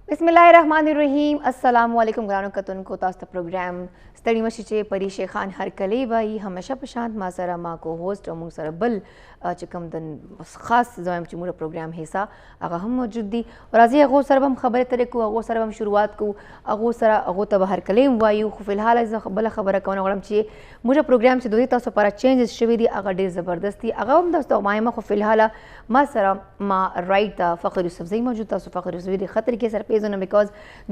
بسم الله الرحمن الرحیم. السلام علیکم ګرانو کتونکو، تاسو ته پروګرام ستړي مشي چې پریشي خان هرکلی وایي همیشه په شانت ما سره ما کو هوسټ او موږ سره بل چې کوم د خاص زایم چې موږ پروګرام حصہ هغه هم موجود دي او راځي هغه سره هم خبرې ترې کوو، هغه سره هم شروعات کوو، هغه سره هغه ته هرکلی وایو. خو فلحال زه بل خبره کوم غواړم چې موږ پروګرام چې دوی تاسو لپاره چینجز شوي دي هغه ډېر زبردست دي. هغه هم تاسو ته وایم. خو فلحال ما سره ما رایټ فخر یوسفزئی موجود. تاسو فخر یوسفزئی د خطر کې سره پیژنئ بیکاز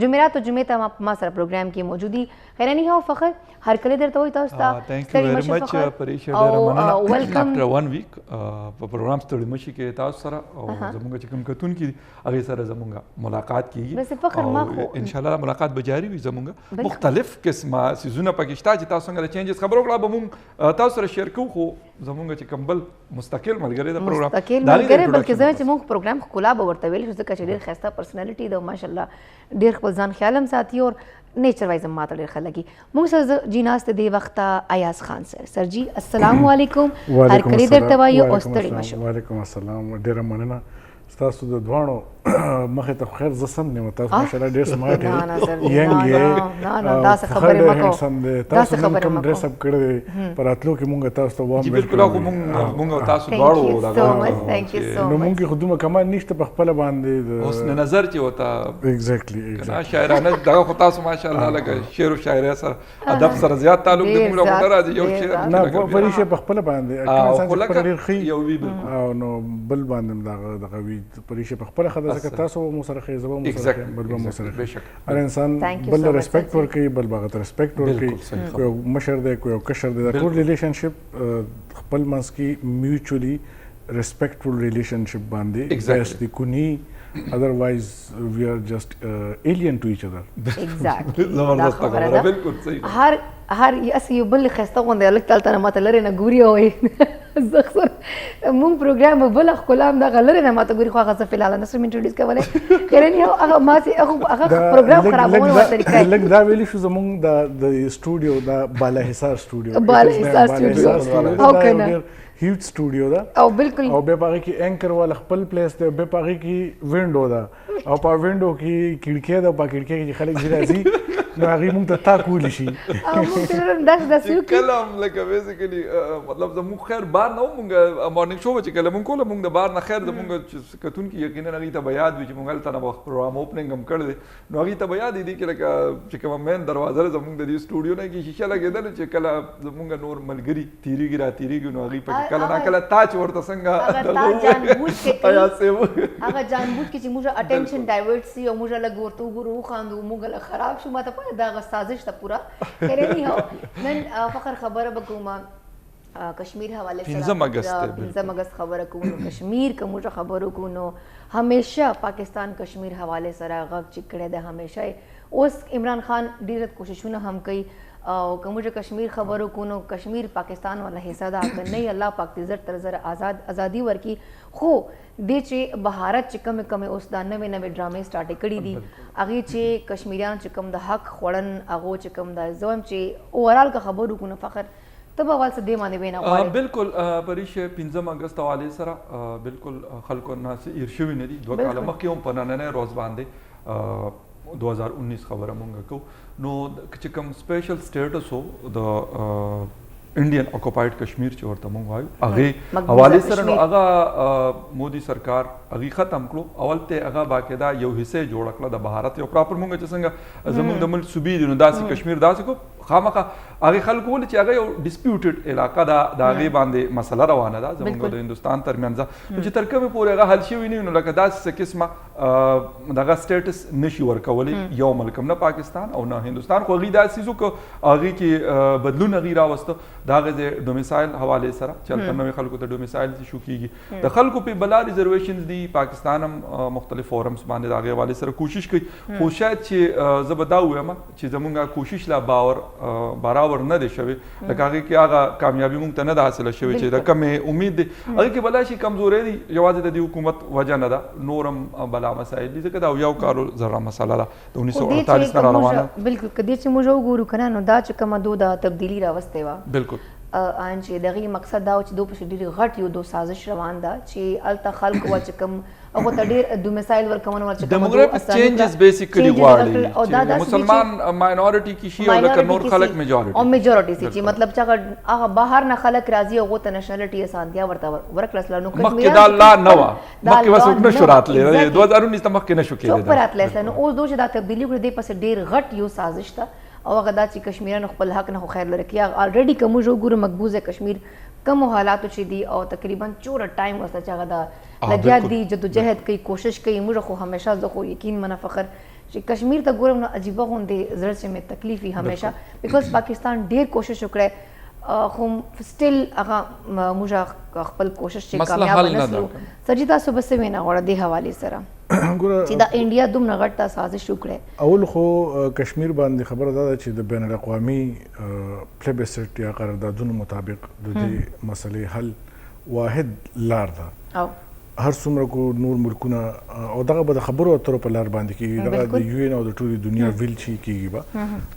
جمعرات او جمعې ته ما سره پروګرام کې موجودي. خیرنی هو فخر هرکلی درته وایي تاسو ته. تhank you very much پریشا ډېره مننه. after 1 week په پروګرام ستړي مشي کې تاسو سره او زموږ چې کوم کتونکي هغې سره زموږ ملاقات کیږي او انشاءالله ملاقات به جاري وي. زموږ مختلف قسمه سیزونه پکې شته چې تاسو څنګه د چینجز خبرې وکړه به موږ تاسو سره شیر کوو. خو زموږ چې کوم بل مستقل ملګری د پروګرام مستقل ملګری بلکې زه چې موږ پروګرام ښکلا به ورته ویل شو ځکه چې ډېر ښایسته پرسنالټي ده او ماشاءالله ډېر خپل ځان خیال هم ساتي او نیچر وایز هم ماته ډېر ښه لګي. موږ سره جي ناست دی وخته ایاز خان سر جي السلام علیکم. هرکلی درته وایو او ستړي مشو. وعلیکم السلام. ډېره مننه ستاسو د دواړو مخې ته خیر زه سم یم. تاسو ماشاءالله ډېر سمارټ یې ینګ یې داسې خبرې مه کوه. تاسو نن کوم ډریس اپ کړی دی په راتلو کې مونږ تاسو ته وام بالکل مونږ تاسو دواړو نو مونږ خو دومره کمال نشته په خپله باندې حسن نظر چې ورته ایگزیکټلی شاعرانه دغه خو تاسو ماشاءالله لکه شعر و شاعري سره ادب سره زیات تعلق دی. موږ له راځي یو شعر نه پریشه په خپله باندې ډېر ښه او نو بل باندې دغه وي پریشه په خپله ښه ده ځکه تاسو مو سره ښه زه به مو سره بل به مو سره هر انسان بل ریسپیکټ ورکوي بل به هغه ته ریسپیکټ ورکوي. کوی یو مشر دی کوی یو کشر دی دا ټول ریلیشنشپ خپل منځ کې میوچولی ریسپیکټفل ریلیشنشپ باندې بیس دی کونی otherwise we are just alien to each other. exactly زبردست خبره بالکل صحیح. هر اسی یو بل خسته غونډه الک تل تنه ماته لري نه ګوري وای زخر مون پروګرام بل خلام دا غلره نه ماته ګوري خو هغه فلال نه سم انټروډیوس کولای خیرنی هغه ما سي هغه پروګرام خرابونه وته کوي لکه دا ویلی شو زمونږ د سټوډیو دا بالا حصار سټوډیو او کنه هیوج سټوډیو دا او بالکل او به پاره کې انکر ول خپل پلیس ته به پاره کې وینډو دا او په وینډو کې کړکۍ دا په کړکۍ کې خلک راځي نو هغه مونږ ته تا کولی شي کله هم لکه بیسیکلی مطلب زموږ خیر بار نه مونږ مارنینګ شو چې کله مونږ کوله مونږ د بار نه خیر زموږ چې کتونکي یقینا هغې ته به یاد وي چې مونږ هلته نه پروګرام اوپننګ هم کړی دی نو هغې ته به یاد دی چې لکه چې کومه مین دروازه ده زموږ د دې سټوډیو نه کې شیشه لګېدله چې کله زموږ نور ملګري تېرېږي را تېرېږي نو هغې پکې کله نه کله تا چې ورته څنګه هغه جانبوج کې چې موږ اټینشن ډایورټ سي او موږ لږ ورته وګورو وخاندو موږ له خراب شو ماته پوهه دا سازش ته پورا خیرنی هو نن فخر خبره بکوم کشمیر حواله سره 15 اگست خبره کوو نو کشمیر که موږ خبرو کوو نو همیشه پاکستان کشمیر حواله سره غږ چې کړی دی همیشه اوس عمران خان ډېر کوششونه هم کوي او که موږ کشمیر خبرو کوو نو کشمیر پاکستان والا حصہ ده که نه الله پاک دې زر تر زر ازادي ورکي. خو دې چې بهارت چې کمې کمې اوس دا نوې نوې ډرامې سټارټې کړي دي هغې چې کشمیریان چې کوم د حق خوړن هغو چې کوم د زه وایم چې اوورال که خبرو کوو نو فخر ته به اول څه دې باندې وینا غواړې. بالکل پریشه 15 اګست حوالې سره بالکل خلکو نه څه هېر شوي نه دي. 2 کاله مخکې هم په نننی ورځ باندې 2019 خبره مونږ کوو نو چې کوم سپیشل سټیټس و د انډین اکوپایډ کشمیر چې ورته مونږ وایو هغې حوالې سره نو هغه مودي سرکار هغې ختم کړو. اول ته هغه باقاعده یو حصه یې جوړه کړه د بهارت یو پراپر مونږ چې څنګه زموږ د ملک صوبې دي نو داسې کشمیر داسې کو خامخا هغې خلکو ولې چې هغه یو ډسپیوټډ علاقه ده د هغې باندې مسله روانه ده زموږ د هندوستان ترمنځ نو چې تر کومې پورې هغه حل شوي نه وي نو لکه داسې څه قسمه دغه سټیټس نشي ورکولی یو ملک هم نه پاکستان او نه هندوستان. خو هغې داسې څیز وکړو هغې کې بدلون هغې راوسته د هغې ځای ډومیسایل حوالې سره چې هلته نوې خلکو ته ډومیسایل شو کېږي د خلکو پې بلا ریزرویشنز دي. پاکستان هم مختلف فورمز باندې د هغې حوالې سره کوشش کوي خو شاید چې زه به دا ووایم چې زموږ کوشش لا برابر نه دی شوی لکه هغې کې هغه کامیابي مونږ ته نه ده حاصله شوې چې د کمې امید دی هغې کې بلا شي کمزورۍ دي یوازې د دې حکومت وجه نه ده نور هم بلا مسایل دي ځکه دا یو کالو ذره مسله ده د 1948 نه را روانه. بالکل که دې چې موږ وګورو که نه نو دا چې کومه دوده تبدیلي راوستې وه بالکل ان چې دغه مقصد دا چې دوی په ډېر غټ یو دو سازش روان ده چې الته خلق و چې کوم او ته ډېر د مثال ورکوونه ول چې ډیموګرافیک چینجز بیسیکلی غواړي او دا مسلمان ماینورټي کې شي او لکه نور خلک میجورټي او میجورټي سي چې مطلب چې هغه بهر نه خلک راځي او ته نېشنلټي اسانتیا ورته ورکړل نو مخکې دا لا نه و مخکې وسوک نشو راتلې 2019 ته مخکې نشو کېدل څوک راتلې نو اوس دوی چې دا تبدیلی کړې دی پس ډېر غټ یو سازش ته او هغه دا چې کشمیریانو خپل حق نه خو خیر لري کې الریډي کوم جو ګورو مقبوضه کشمیر کم حالاتو چې دی او تقریبا 4 ټایم وسته چې هغه دا لګیا دی جدوجہد کوي کوشش کوي موږ خو همیشه زه خو یقین منه فخر چې کشمیر ته ګورم نو عجیبه غوندې زړه چې مې تکلیف وي همیشه بیکاز پاکستان ډیر کوشش وکړي خو سټیل هغه موږ خپل کوشش چې کامیاب نه شو سجی تاسو بس وینا غوړه دی حواله سره چې دا انډیا دومره غټه سازش وکړي اول خو کشمیر باندې خبره ده چې د بین الاقوامي پلیبسټ یا قراردادونو مطابق د دې مسلې حل واحد لار ده هر څومره کو نور ملکونه او دغه به د خبرو اترو په لار باندې کېږي دغه د یو ان او د ټولې دنیا ویل چی کېږي به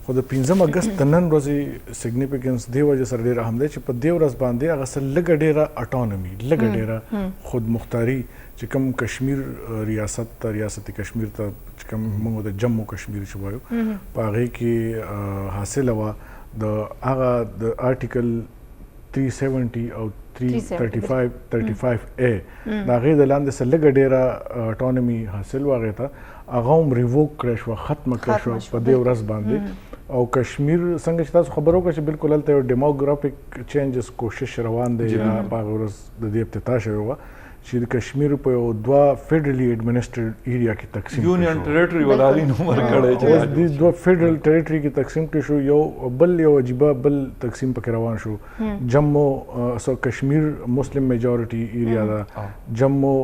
خو د 15 اگست نن ورځې سیګنیفیکنس دی وجه سره ډېر اهم دی چې په دې ورځ باندې هغه سره لږه ډېره اټانومي لږه ډېره خود مختاري چې کوم کشمیر ریاست کشمیر ته چې کوم موږ د جموں کشمیر چې وایو په هغې کې حاصله وه د هغه د آرټیکل 370 او 335A د هغې د لاندې څه لږه ډېره اټانومي حاصل وه هغې ته هغه هم ریووک کړی شوه ختمه کړی شوه په دې ورځ باندې او کشمیر څنګه چې تاسو خبر وکړه چې بالکل هلته یو ډیموګرافیک چینجز کوشش روان دی یا په هغه ورځ د دې افتتاح شوې وه چې د کشمیر په یو 2 فیډرلی ایڈمنسټریډ ایریا کې تقسیم یونین ټریټری ولادي نو ورکړی چې د 2 فیډرل ټریټری کې تقسیم کړي شو یو عجیبه بل تقسیم پکې روان شو جموں سو کشمیر مسلم میجورټي ایریا ده جموں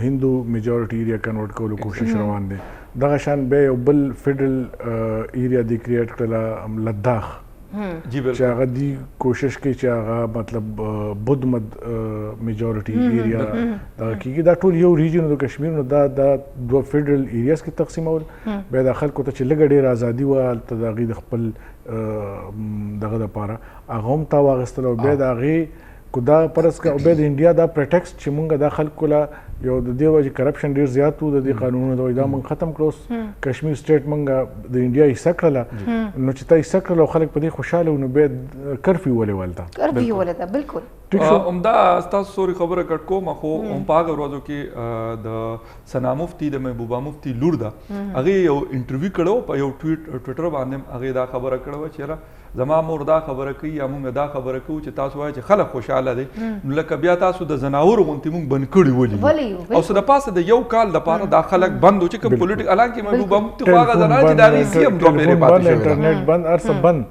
هندو میجورټي ایریا کنورټ کولو کوشش روان دی دغه شان به یو بل فیډرل ایریا دی کریټ کړل لداخ چې هغه دی کوشش کوي چې هغه مطلب بدھ مد میجورټي ایریا دا کېږي دا ټول یو ریجن د کشمیر نو دا 2 فیډرل ایریاز کې تقسیمول بیا د خلکو ته چې لږه ډېره ازادي وه هلته د هغې د خپل دغه دپاره هغه هم تا واخیستل او بیا د هغې کو دا پرس که بیا د انډیا دا پرټیکسټ چې مونږ دا خلکو له یو د دې وجې کرپشن ډېر زیات و د دې قانونونو د وجې دا مونږ ختم کړو کشمیر سټیټ مونږ د انډیا حصه کړله نو چې تا حصه کړله او خلک په دې خوشحاله وو نو بیا کرفیو ولې ولته بالکل همدا ستاسو سوري خبره کټ کوم خو هم په هغه ورځو کې د ثنا مفتي د محبوبه مفتي لور ده هغې یو انټرویو کړی په یو ټویټر باندې هغې دا خبره کړې وه چې زما مور دا خبره کوي یا مونږ دا خبره کوو چې تاسو وایئ چې خلک خوشحاله دی نو لکه بیا تاسو د زناورو غوندې مونږ بند کړي ولي او څه د پاسه د یو کال دپاره دا خلک بند و چې کوم پولیټیک حالانکې محبوبه مفتي خو هغه زنانه چې د هغې سی هم 2 پیرې پاتې شوې انټرنیټ بند هر څه بند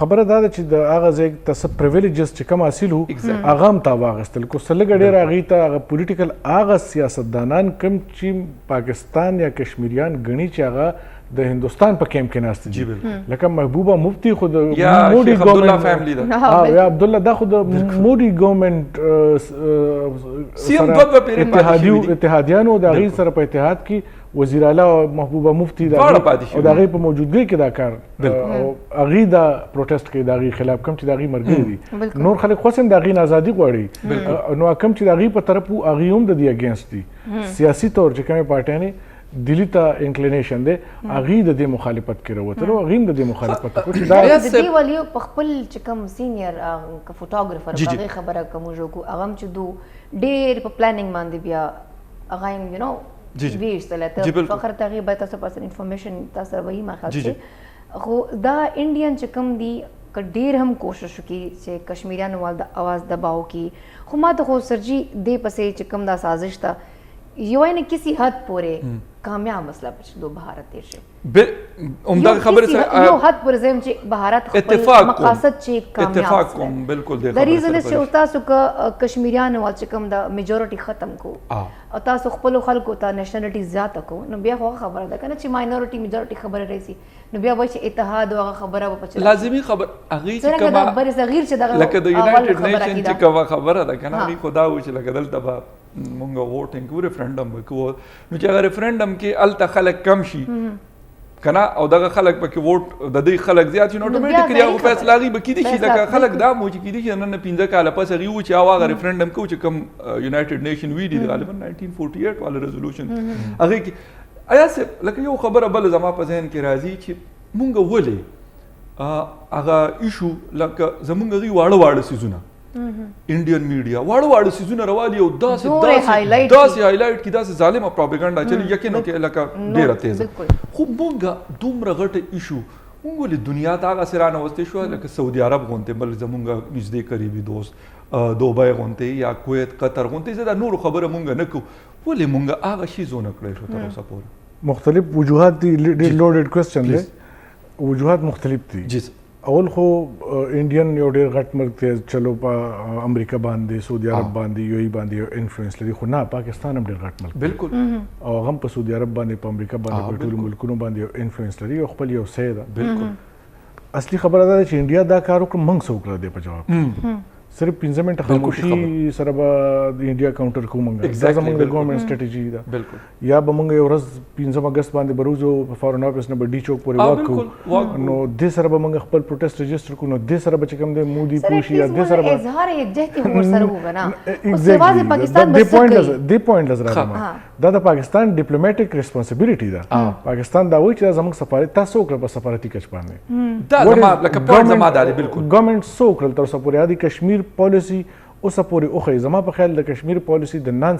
خبره دا ده چې د هغه ځای ته څه پریویلیجز چې کوم حاصل وو هغه هم تا واخیستل کو څه لږه ډېره هغې ته هغه پولیټیکل هغه سیاستدانان کوم چې پاکستان یا کشمیریان ګڼي چې هغه د هندوستان په کیمپ کې ناست دي لکه محبوبه مفتي خو د مودي ګورنمنټ یا عبدالله دا خو د مودي ګورنمنټ اتحادیانو د هغې سره په اتحاد کې وزیر اعلی او محبوبه مفتي د هغې په موجودګۍ کې دا کار هغې دا پروټیسټ کوي د هغې خلاف کوم چې د هغې ملګري دي نور خلک خو هم د هغې نه ازادي غواړي نو کوم چې د هغې په طرف وو هغې هم د دې اګینسټ دي سیاسي طور چې کومې پارټیانې دلی ته انکلینیشن دی هغې د دې مخالفت کې راوتلو هغې هم د دې مخالفت وکړو چې د دې ولې په خپل چې کوم سینیر فوټوګرافر په هغې خبره کوم وکړو هغه هم چې دو ډېر په پلانینګ باندې بیا هغه هم یو نو ویستله ته فخر ته هغې باید تاسو پرسن انفارمیشن تاسو سره وهي ما خیال چې خو دا انډین چې کوم دی که ډېر هم کوشش وکړي چې کشمیریانو وال د اواز دباو کړي خو ما ته خو سرجي دې پسې چې کوم دا سازش ته یو نه کسی حد پورې کامیاب مسله په دو بهارت تیر شي عمدہ خبر سے یو حد پر زم چې بهارت خپل مقاصد چې کامیاب اتفاق کوم بالکل د ریزن چې تاسو ک کشمیریانو ول چې کوم د میجورټي ختم کو او تاسو خپل خلکو ته نېشنلټي زیات کو نو بیا خو خبره ده کنه چې ماینورټي میجورټي خبره راسي نو بیا وایي چې اتحاد او خبره په چلا لازمي خبر هغه چې کما خبر صغیر چې دغه لکه د یونایټډ نیشن چې کما خبره ده کنه هغه خدا و چې لکه دلته به مونږ ووټینګ کو ریفرندم وکړو نو چې هغه ریفرندم کې الته خلک کم شي کنه او دغه خلک پکې ووټ د دې خلک زیات شي نو اتوماتیکلی هغه فیصله هغوی به کیدای شي لکه خلک دا مو چې کیدای شي نن 15 کاله پس هغوی و چې هغه ریفرنډم کوو چې کوم یونایټډ نیشن وی دي غالبا 1948 والا ریزولوشن هغې کې ایا صاحب لکه یو خبره بله زما په ذهن کې راځي چې مونږ ولې هغه ایشو لکه زمونږ هغوی واړه څیزونه انډین میډیا واړه څیزونه راوالي او داسې هایلایټ کړي داسې ظالمه پروپاګانډا چلي یقینا کې لکه ډېره تیزه خو مونږ دومره غټه ایشو مونږ ولې دنیا ته هغسې رانوستی شوه لکه سعودي عرب غوندې بل زمونږ نږدې قریبي دوست دوبۍ غوندې یا کویت قطر غوندې زه دا نورو خبره مونږ نه کوو ولې مونږ هغه شي زونه کړی شو تر اوسه پورې مختلف وجوهات دي ډېر لوډډ کوېسچن دی وجوهات مختلف دي جی اول خو انډین یو ډېر غټ ملک دی چلو په امریکا باندې سعودي عرب باندې یو ای باندې یو انفلوئنس لري خو نه پاکستان هم ډېر غټ ملک بالکل او هغه هم په سعودي عرب باندې په امریکا باندې په ټولو ملکونو باندې یو انفلوئنس لري او خپل یو سی ده بالکل اصلي خبره دا ده چې انډیا دا کار وکړه موږ څه وکړه دی په جواب صرف 15 منټه خاموشي سره به د انډیا کاونټر کوو موږ دا زموږ د ګورنمنټ سټریټجي ده بالکل یا به موږ یو ورځ 15 اګست باندې بروزو په فارن افیس نه به ډي چوک پورې واک کوو نو دې سره به موږ خپل پروټیسټ رجسټر کوو نو دې سره به چې کوم دی مودي پوشي یا دې سره به اظهار یکجهتي ورسره وګڼه او سیوازه پاکستان بس دې پوینټ لز راځم دا د پاکستان ډیپلوماټیک ریسپانسیبিলিټي ده پاکستان دا وایي چې زموږ سفارت تاسو وکړه په سفارتي کچ باندې دا زما لکه پوینټ زما دی بالکل ګورنمنټ سو وکړل تر اوسه پورې د کشمیر پالیسي اوسه پورې اوخی زما په خیال د کشمیر پالیسي د نان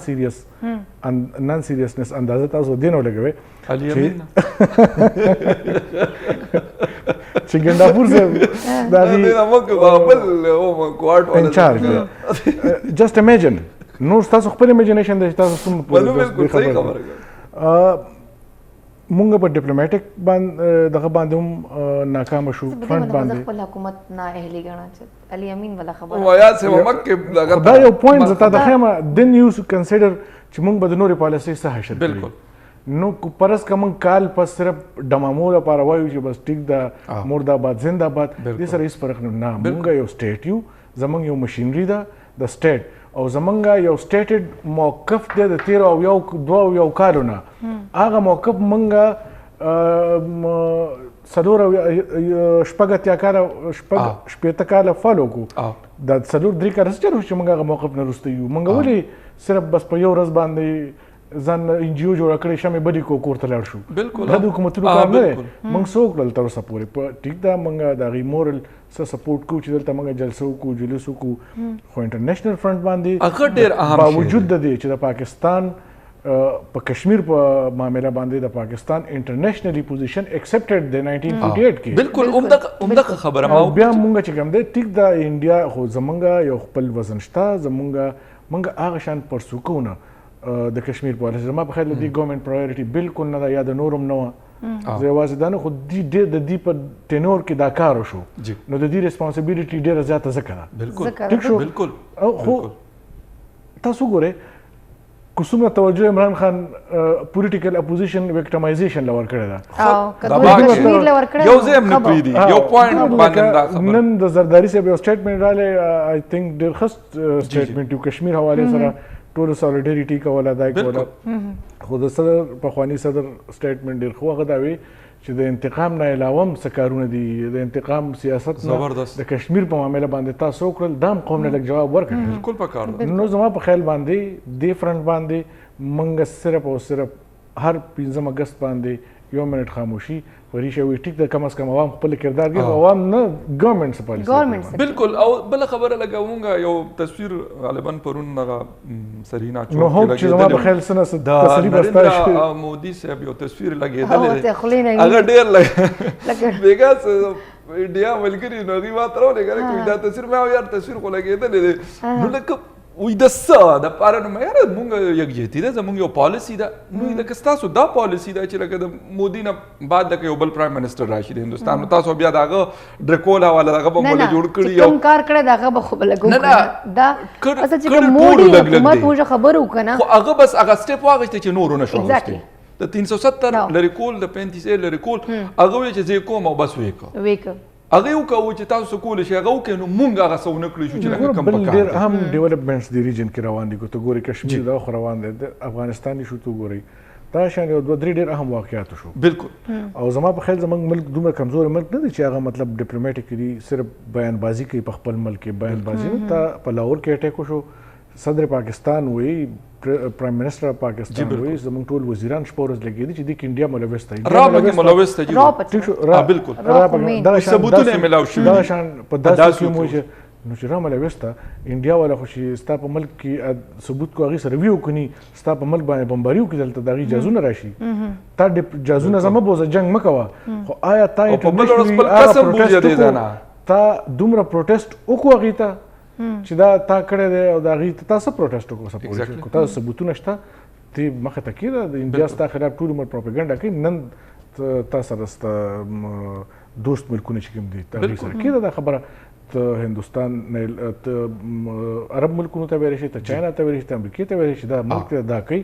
سیریسنس اندازه تاسو دینو لګوي علي امین چې ګنداپور سے دا دی بل او کوارټ ان چارج جسٹ امیجن نو تاسو خپل امیجنیشن د تاسو سم بالکل صحیح خبره مونږ په ډیپلوماټیک باندې دغه باندې هم ناکام شو فرنٹ باندې خپل حکومت نه اهلي غنا چې علي امین ولا خبره وایا سه مکه اگر دا یو پوینټ زتا د خیمه دین یو کنسیډر چې مونږ به د نوري پالیسي سره حشر بالکل نو پرس کوم کال پس صرف دمامو لپاره وایو چې بس ټیک دا مرداباد زنده‌باد دې سره هیڅ فرق نه مونږ یو سټیټ یو زمونږ یو ماشینری ده د سټیټ او زمونږ یو سټیټډ موقف دی د 13 او یو 2 او یو کالونه هغه موقف مونږ څلور شپږ اتیا کاله شپېته کاله فالو کو دا څلور درې کاله چې مونږ هغه موقف نه وروسته یو مونږ ولې صرف بس په یو ورځ باندې ځان ان جی او جوړ کړی شمه بدی کو کور ته لاړ شو بالکل د حکومتونو کار نه مونږ څوک کړل تر اوسه پورې په ټیک دا مونږ د غي مورل سپورټ کو چې دلته مونږ جلسو کو جلسو کو خو انټرنیشنل فرنٹ باندې هغه ډیر اهم باوجود د دې چې د پاکستان په کشمیر په معاملې باندې د پاکستان انټرنیشنلی پوزیشن ایکسپټډ د 1948 کې بالکل عمدہ خبره ما بیا مونږ چې کوم دی ټیک دا انډیا خو زمونږ یو خپل وزن شته مونږ هغه شان پرسو کوو د کشمیر پالیسي زما په خیال د دې ګورنمنټ پرایورټي بالکل نه ده یا د نورم نه وه زه یوازې دا نه خو د دې په ټینور کې دا کار وشو نو د دې ریسپانسیبیلیټي ډېره زیاته ځکه ده بالکل بالکل خو تاسو ګورئ که څومره توجه عمران خان پولیټیکل اپوزیشن ویکټمایزیشن لور کړی ده یو ځای هم نه پرېږدي یو پوینټ باندې نن د زرداري صاحب یو سټیټمنټ رالی آی تھنک ډېر ښه سټیټمنټ یو کشمیر حوالې سره ټولو سالیډریټي کوله دا کوله خو د صدر پخواني صدر سټیټمنټ ډېر ښه هغه دا وی چې د انتقام نه علاوه هم څه کارونه دي د انتقام سیاست نه د کشمیر په معامله باندې تاسو وکړل دا هم قوم نه لږ جواب ورکړي بالکل پکار ده نو زما په خیال باندې دې فرنټ باندې موږ صرف او صرف هر 15 اګست باندې یو منټ خاموشي وريشه وي ټیک د کم از کم عوام خپل کردار کوي عوام نه ګورنمنټ سپالیسي بالکل او بل خبره لګاونګه یو تصویر غالبا پرون نغه سرینا چوک کې چې زما په خیال سره تصویر بستا مودي صاحب یو تصویر لګیدل هغه ډیر لګ بیګاس انډیا ملګری نو دی ماتره لګره دا تصویر مې یار تصویر خو لګیدل نو لکه وې د څه د پاره نو یار مونږ یکجهتي ده زمونږ یو پالیسي ده نو د تاسو دا پالیسي ده چې لکه د مودي نه بعد د یو بل پرایم منسٹر راشي د هندستان نو تاسو بیا داغه ډرکولا والا داغه په مولا جوړ کړی یو کار کړی داغه به خو بلګو دا اصل چې مودي حکومت موږ خبرو کنه خو هغه بس هغه سټپ واغشته چې نور نه شو د 370 لری کول د 35 لری کول هغه چې زه کوم او بس وېک هغه یو کوو چې تاسو کول شي هغه وکړو نو مونږ هغه څه ونه کړی شو چې لکه کم پکار ډېر اهم ډیولپمنټس دی ریجن کې روان دي کو ته ګوري کشمیر دا خو روان دی افغانستان شو ته ګوري دا شان یو دوه درې ډېر اهم واقعات شو. بالکل. او زما په خیال زموږ ملک دومره کمزور ملک نه دی چې هغه مطلب ډیپلوماټیکلی صرف بیان بازی کوي په خپل ملک کې. بیان بازی نه تا په لاهور کې اٹیک وشو، صدر پاکستان وی، پرایم منسٹر پاکستان وی، زموږ ټول وزیران شپه ورځ لګېدي چې دې کې انډیا ملوث دی. را پکې ملوث دی. ټیک شو. بالکل. دا ثبوتونه ملاو شوي. دا شان په داسې کې مو نو چې را ملوث ته انډیا والا خو چې ستا په ملک کې ثبوت کو هغې سره وي وکړي، ستا په ملک باندې بمباري وکړي، دلته د هغې جازونه راشي. تا جازونه زه مه بوځه، جنګ مه کوه، خو آیا تا تا دومره پروټیسټ وکړو هغې ته چې دا تا کړی دی او د هغې ته تا څه پروټیسټ وکړو؟ تا ثبوتونه شته، تی مخې ته کېده، د انډیا ستا خلاف ټول عمر پروپیګنډا کوي، نن تا سره ستا دوست ملکونه چې کوم دي تا هغې سره کېده دا خبره. ته هندوستان عرب ملکونو ته ویلی شي، ته چاینا ته ویلی شي، ته امریکې ته ویلی شي دا ملک دا کوي.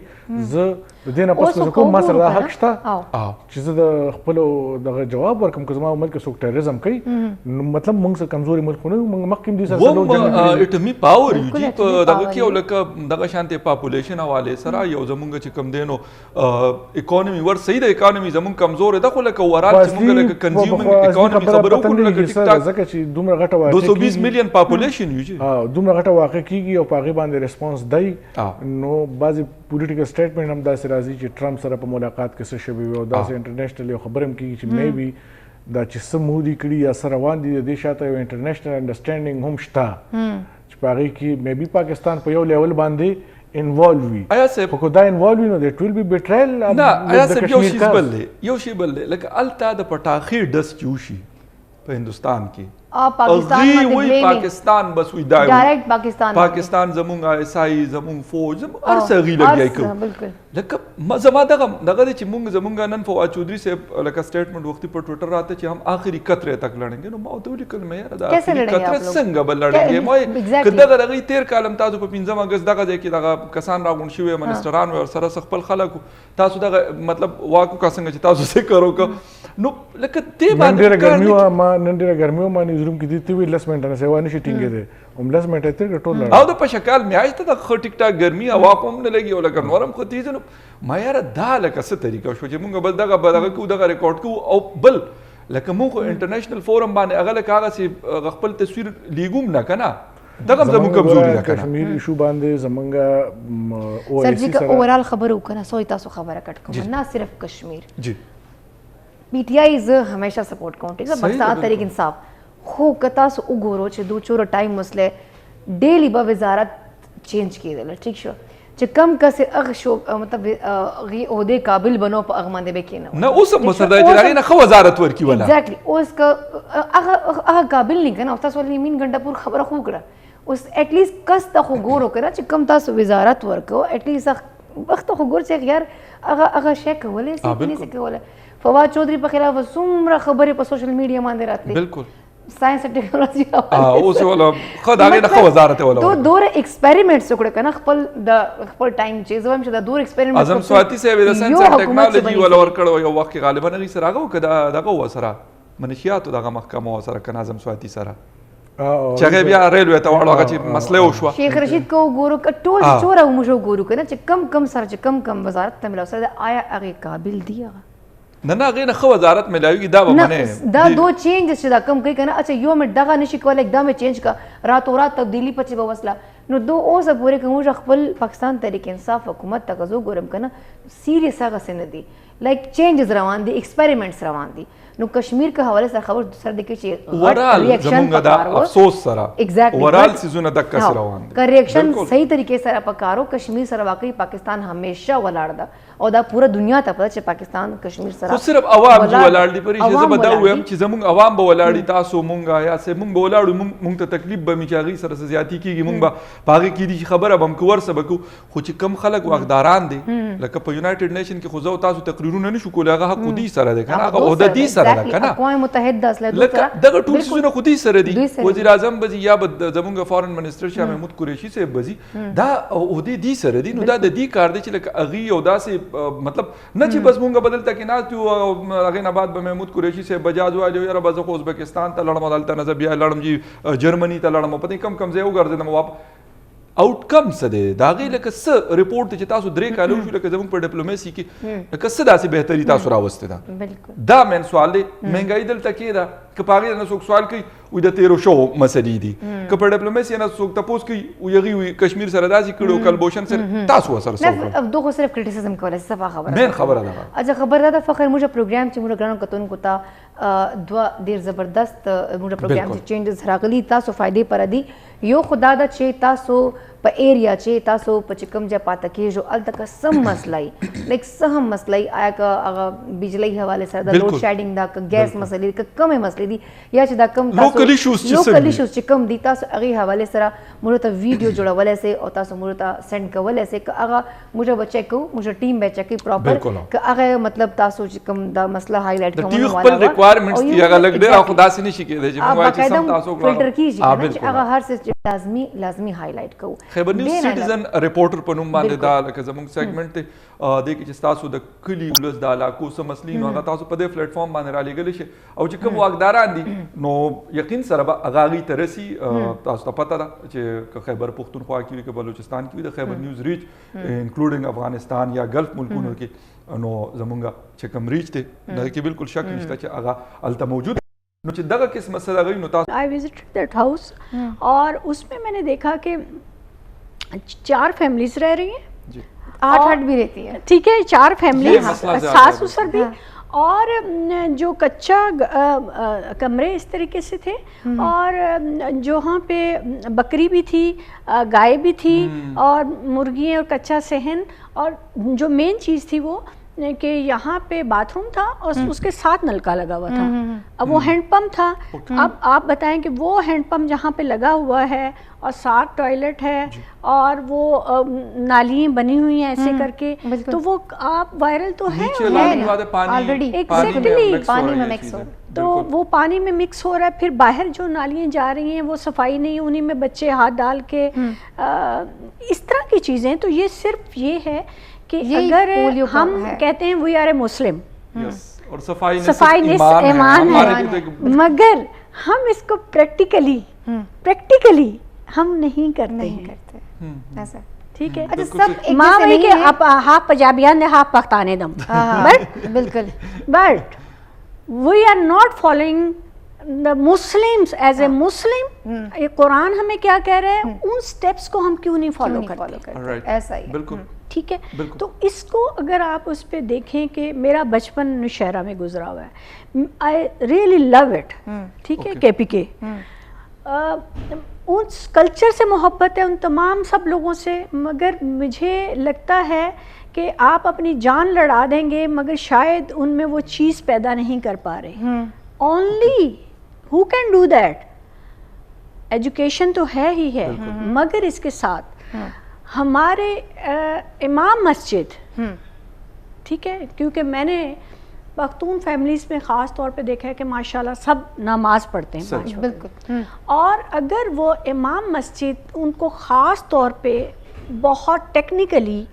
زه د دې نه پس که زه کوم ما سره دا حق شته چې زه د خپلو دغه جواب ورکړم که زما ملک څوک ټیرریزم کوي. نو مطلب موږ سره کمزوري ملکونه یو، موږ مخکې هم دې سره وم اټمي پاور یو جي په دغه کې او لکه دغه شانتې پاپولیشن حوالې سره یو زمونږ چې کوم دی نو اکانومي ور صحیح ده، اکانومي زمونږ کمزور ده، خو لکه اورال چې موږ لکه کنزیومینګ اکانومي خبره وکړو لکه ټیک ټاک ځکه چې دومره غټه 220 میلیون پاپولیشن یو چې دومره غټه واقع کیږي او په هغې باندې ریسپانس دی. نو بعضې پولیټیکل سټیټمنټ هم داسې راځي چې ټرمپ سره په ملاقات کې څه شوي وي او داسې انټرنیشنل یو خبره هم کېږي چې مې بي دا چې څه مودي کړي یا څه روان دي د دې شاته یو انټرنیشنل انډرسټینډینګ هم شته چې په هغې کې مې بي پاکستان په یو لیول باندې انوالو وي. خو که دا انوالو وي نو دیټ ویل بي بیټرایل. نه آیا صاحب یو شی بل دی، یو شی بل دی، لکه هلته د پټاخې ډس چې وشي په هندوستان کې پاکستان بس وی دا پاکستان زمونږ ایس آی زمونږ فوج هر څه هغې لګیا کوو. لکه زما دغه دی چې مونږ زمونږ نن فواد چودھری صاحب لکه سټیټمنټ وختي په ټویټر راته چې هم آخري قطرې تک لړنګې. نو ما ورته ولیکل مې یاره د آخري قطرې څنګه به لړنګې؟ ما که دغه دغې تېر کال هم تاسو په 15 اګست دغه ځای کې دغه کسان راغونډ شوي منسټران وي ورسره څه خپل خلک تاسو دغه مطلب واک وکړه څنګه چې تاسو ذکر وکړه. نو لکه دې باندې نن ډېره ګرمي وه، ما نظروم کې دې ته وي 10 منټه نه سیوا نشي ټینګېدی هم 10 منټه یې تېر کړه ټول او د په شکال میاشت ته د ښه ټیک ټاک ګرمي هوا خو هم نه لګي او لکه نور هم خو تیز. نو ما یاره دا لکه څه طریقه شو چې مونږ بل دغه کوو دغه ریکارډ کوو او بل لکه مونږ خو انټرنیشنل فورم باندې هغه لکه هغسې خپل تصویر لیږوم نه که نه دغه هم زموږ کمزوري ده که نه. کشمیر ایشو باندې زمونږ سر جی که اوورال خبره وکړه سوی تاسو خبره کټ کوم نه صرف کشمیر جی پی ټی آئی زه همیشه سپورټ کوم ټیک ده مقصد تحریک انصاف. خو که تاسو وګورو چې دو چوره ټایم مسله ډیلی به وزارت چینج کېدله ټیک شو چې کم کسې هغه شو مطلب هغې عہدې قابل بنو په هغه باندې به کېنه نه اوس هم مسله ده چې هغې نه ښه وزارت ورکړي ولا ایگزیکټلی. اوس که هغه قابل نه که نه تاسو ولې مین ګنټه پور خبره خو وکړه. اوس ایټ لیست کس ته خو ګورو که نه چې کم تاسو وزارت ورکو ایټ لیست وخت خو ګور چې یار هغه شی کولی سي که نه سي کولی. فواد چودھری په خلاف څومره خبرې په سوشل میډیا باندې راتلې بالکل ساينس او ټیکنالوژي اوس ولا خو دا غي نه خو وزارت ولا تو دور ایکسپریمنټس وکړه کنه خپل ټایم چې زوم چې دا دور ایکسپریمنټ اعظم سواتی صاحب د ساينس او ټیکنالوژي ولا ور کړو یو وخت غالبا غي سره هغه کدا دغه وسره منشيات دغه محکمه وسره کنه اعظم سواتی سره چې بیا ریلوی ته واړو هغه چې مسله وشو شیخ رشید کو ګورو ټول چوره موږ ګورو کنه چې کم سره چې کم وزارت ته ملو سره آیا هغه قابل دی هغه نه نه هغې نه ښه وزارت میلاویږي دا به منې دا دو چینج چې دا کم کوي که نه اچھا یو مې دغه نشي کولی اقدام یې چینج کا راتو رات تبدیلي پچې به وسله نو دو اوسه پورې که موږ خپل پاکستان تحریک انصاف حکومت ته که زه وګورم که نه سیریس هغسې نه دي لایک چینجز روان دي ایکسپریمنټس روان دي نو کشمیر که حواله سره خبر سره دی کې چې ورال زمونږ د افسوس سره ورال سیزونه دقه سره روان دي که ریاکشن صحیح طریقې سره پکارو کشمیر سره واقعي پاکستان همیشه ولاړ ده او دا پوره دنیا ته پته چې پاکستان کشمیر سره خو صرف عوام چې ولاړ دي پرې چې زه به دا ووایم چې زمونږ عوام به ولاړ دي تاسو مونږ یا سه مونږ به ولاړو مونږ ته تکلیف به مې چې هغې سره څه زیاتي کېږي مونږ به په هغې کې دي چې خبره به هم که ورسه به کوو خو چې کم خلک واکداران دي لکه په یونایټډ نیشن کې خو زه او تاسو تقریرونه نه شو کولی هغه حق خو دوی سره دی که نه هغه عہده دوی سره ده که نه اقوام متحده لکه دغه ټول څیزونه خو دوی سره دي وزیر اعظم به ځي یا به زمونږ فارن منسټر شاه محمود قریشي صاحب به ځي دا عہدې دوی سره دي نو دا د دې کار دی چې لکه هغې یو داسې مطلب نه چې بس مونږ به دلته کې ناست یو هغې نه بعد به محمود قریشي صاحب بجاج وایي یاره به زه خو ازبکستان ته لړم دلته نه زه بیا لړم جي جرمني ته لړم په دې کم ځای وګرځېدم آؤٹ کم څه دی د هغې لکه څه رپورټ دی چې تاسو 3 کاله وشو لکه زموږ په ډیپلوماسي کې لکه څه داسې بهتري تاسو راوستې ده دا مین سوال دی مهنګایي دلته کې ده که په هغې نه څوک سوال کوي وایي د تېرو شوو مسلې دي که په ډیپلوماسي نه څوک تپوس کوي وایي هغوی وایي کشمیر سره داسې کړي کلبوشن سره تاسو ورسره څه وکړل دغه صرف کرټیسزم کولی صفا خبره مین خبره ده اچھا خبر ده فخر موږ پروګرام چې موږ ګرانو کتونکو ته دوه ډېر زبردست موږ پروګرام چې چینجز راغلي تاسو فائدې پر دي یو خدا دا چې تاسو په ایریا چې تاسو په چې کوم ځای پاته کېږو هلته که څه مسله وي لایک څه هم مسله وي آیا که هغه بجلۍ حوالې سره د لوډ شیډینګ دا که ګیس مسلې دي که کومې مسلې دي یا چې دا کوم لوکل ایشوز چې کوم دي تاسو هغې حوالې سره موږ ته ویډیو جوړولی سئ او تاسو موږ ته سینډ کولی سئ که هغه موږ به چیک کوو موږ ټیم به چیک کوي پراپر که هغه مطلب تاسو چې کوم دا مسله هایلایټ د ټي خپل ریکوایرمنټس دي هغه لږ ډېر خو داسې نه شي کېدی چې موږ وایو چې سم تاسو فلټر کېږي چې هغه هر څه لازمي هایلایټ کوو خیبر نیوز سټیزن رپورټر په نوم باندې دا لکه زموږ سیګمنټ دی دی کې چې تاسو د کلي ولس د علاقو څه مسلې نو هغه تاسو په دې پلیټ فارم باندې رالیږلی شي او چې کوم واکداران دي نو یقین سره به هغه هغوی ته رسي تاسو ته پته ده چې که خیبر پښتونخوا کې وي که بلوچستان کې وي د خیبر نیوز ریچ انکلوډینګ افغانستان یا گلف ملکونو کې نو زمونږ چې کوم ریچ دی دغه کې بالکل شک نشته چې هغه هلته موجود نو چې دغه قسم مسله غوي نو تاسو I visited that house اور اس میں میں نے دیکھا کہ 4 فیملیز رہ رہی ہیں 8 بھی رہتی ہیں ٹھیک ہے 4 فیملیز ساس سسر بھی اور جو کچا کمرے اس طریقے سے تھے اور جو وہاں پہ بکری بھی تھی گائے بھی تھی اور مرغیاں اور کچا صحن اور جو مین چیز تھی وہ کہ یہاں پہ باتھ روم تھا اور اس کے ساتھ نلکا لگا ہوا تھا اب وہ ہینڈ پمپ تھا اب آپ بتائیں کہ وہ ہینڈ پمپ جہاں پہ لگا ہوا ہے اور ساتھ ٹوائلٹ ہے اور وہ نالیاں بنی ہوئی ہیں ایسے کر کے تو وہ آپ وائرل تو ہے آلریڈی پانی میں مکس ہو تو وہ پانی میں مکس ہو رہا ہے پھر باہر جو نالیاں جا رہی ہیں وہ صفائی نہیں انہیں میں بچے ہاتھ ڈال کے اس طرح کی چیزیں تو یہ صرف یہ ہے کہ اگر ہم کہتے ہیں وی آر اے مسلم اور صفائی ایمان ہے مگر ہم اس کو پریکٹیکلی ہم نہیں کرتے ایسا ٹھیک ہے ماں وہی کہ آپ ہاف پنجابیان نے ہاف پختانے دم بالکل بٹ وی آر ناٹ فالوئنگ the Muslims as a Muslim یہ قرآن ہمیں کیا کہہ رہے ہیں ان سٹیپس کو ہم کیوں نہیں فالو کرتے ایسا ہی بالکل ٹھیک ہے تو اس کو اگر آپ اس پہ دیکھیں کہ میرا بچپن نوشہرہ میں گزرا ہوا ہے I really love it ٹھیک ہے کے پی کے اس کلچر سے محبت ہے ان تمام سب لوگوں سے مگر مجھے لگتا ہے کہ آپ اپنی جان لڑا دیں گے مگر شاید ان میں وہ چیز پیدا نہیں کر پا رہے only who can do that ایجوکیشن تو ہے ہی ہے مگر اس کے ساتھ ہمارے امام مسجد ٹھیک ہے کیونکہ میں نے پختون فیملیز میں خاص طور پہ دیکھا ہے کہ ماشاءاللہ سب نماز پڑھتے ہیں بالکل اور اگر وہ امام مسجد ان کو خاص طور پہ بہت ٹیکنیکلی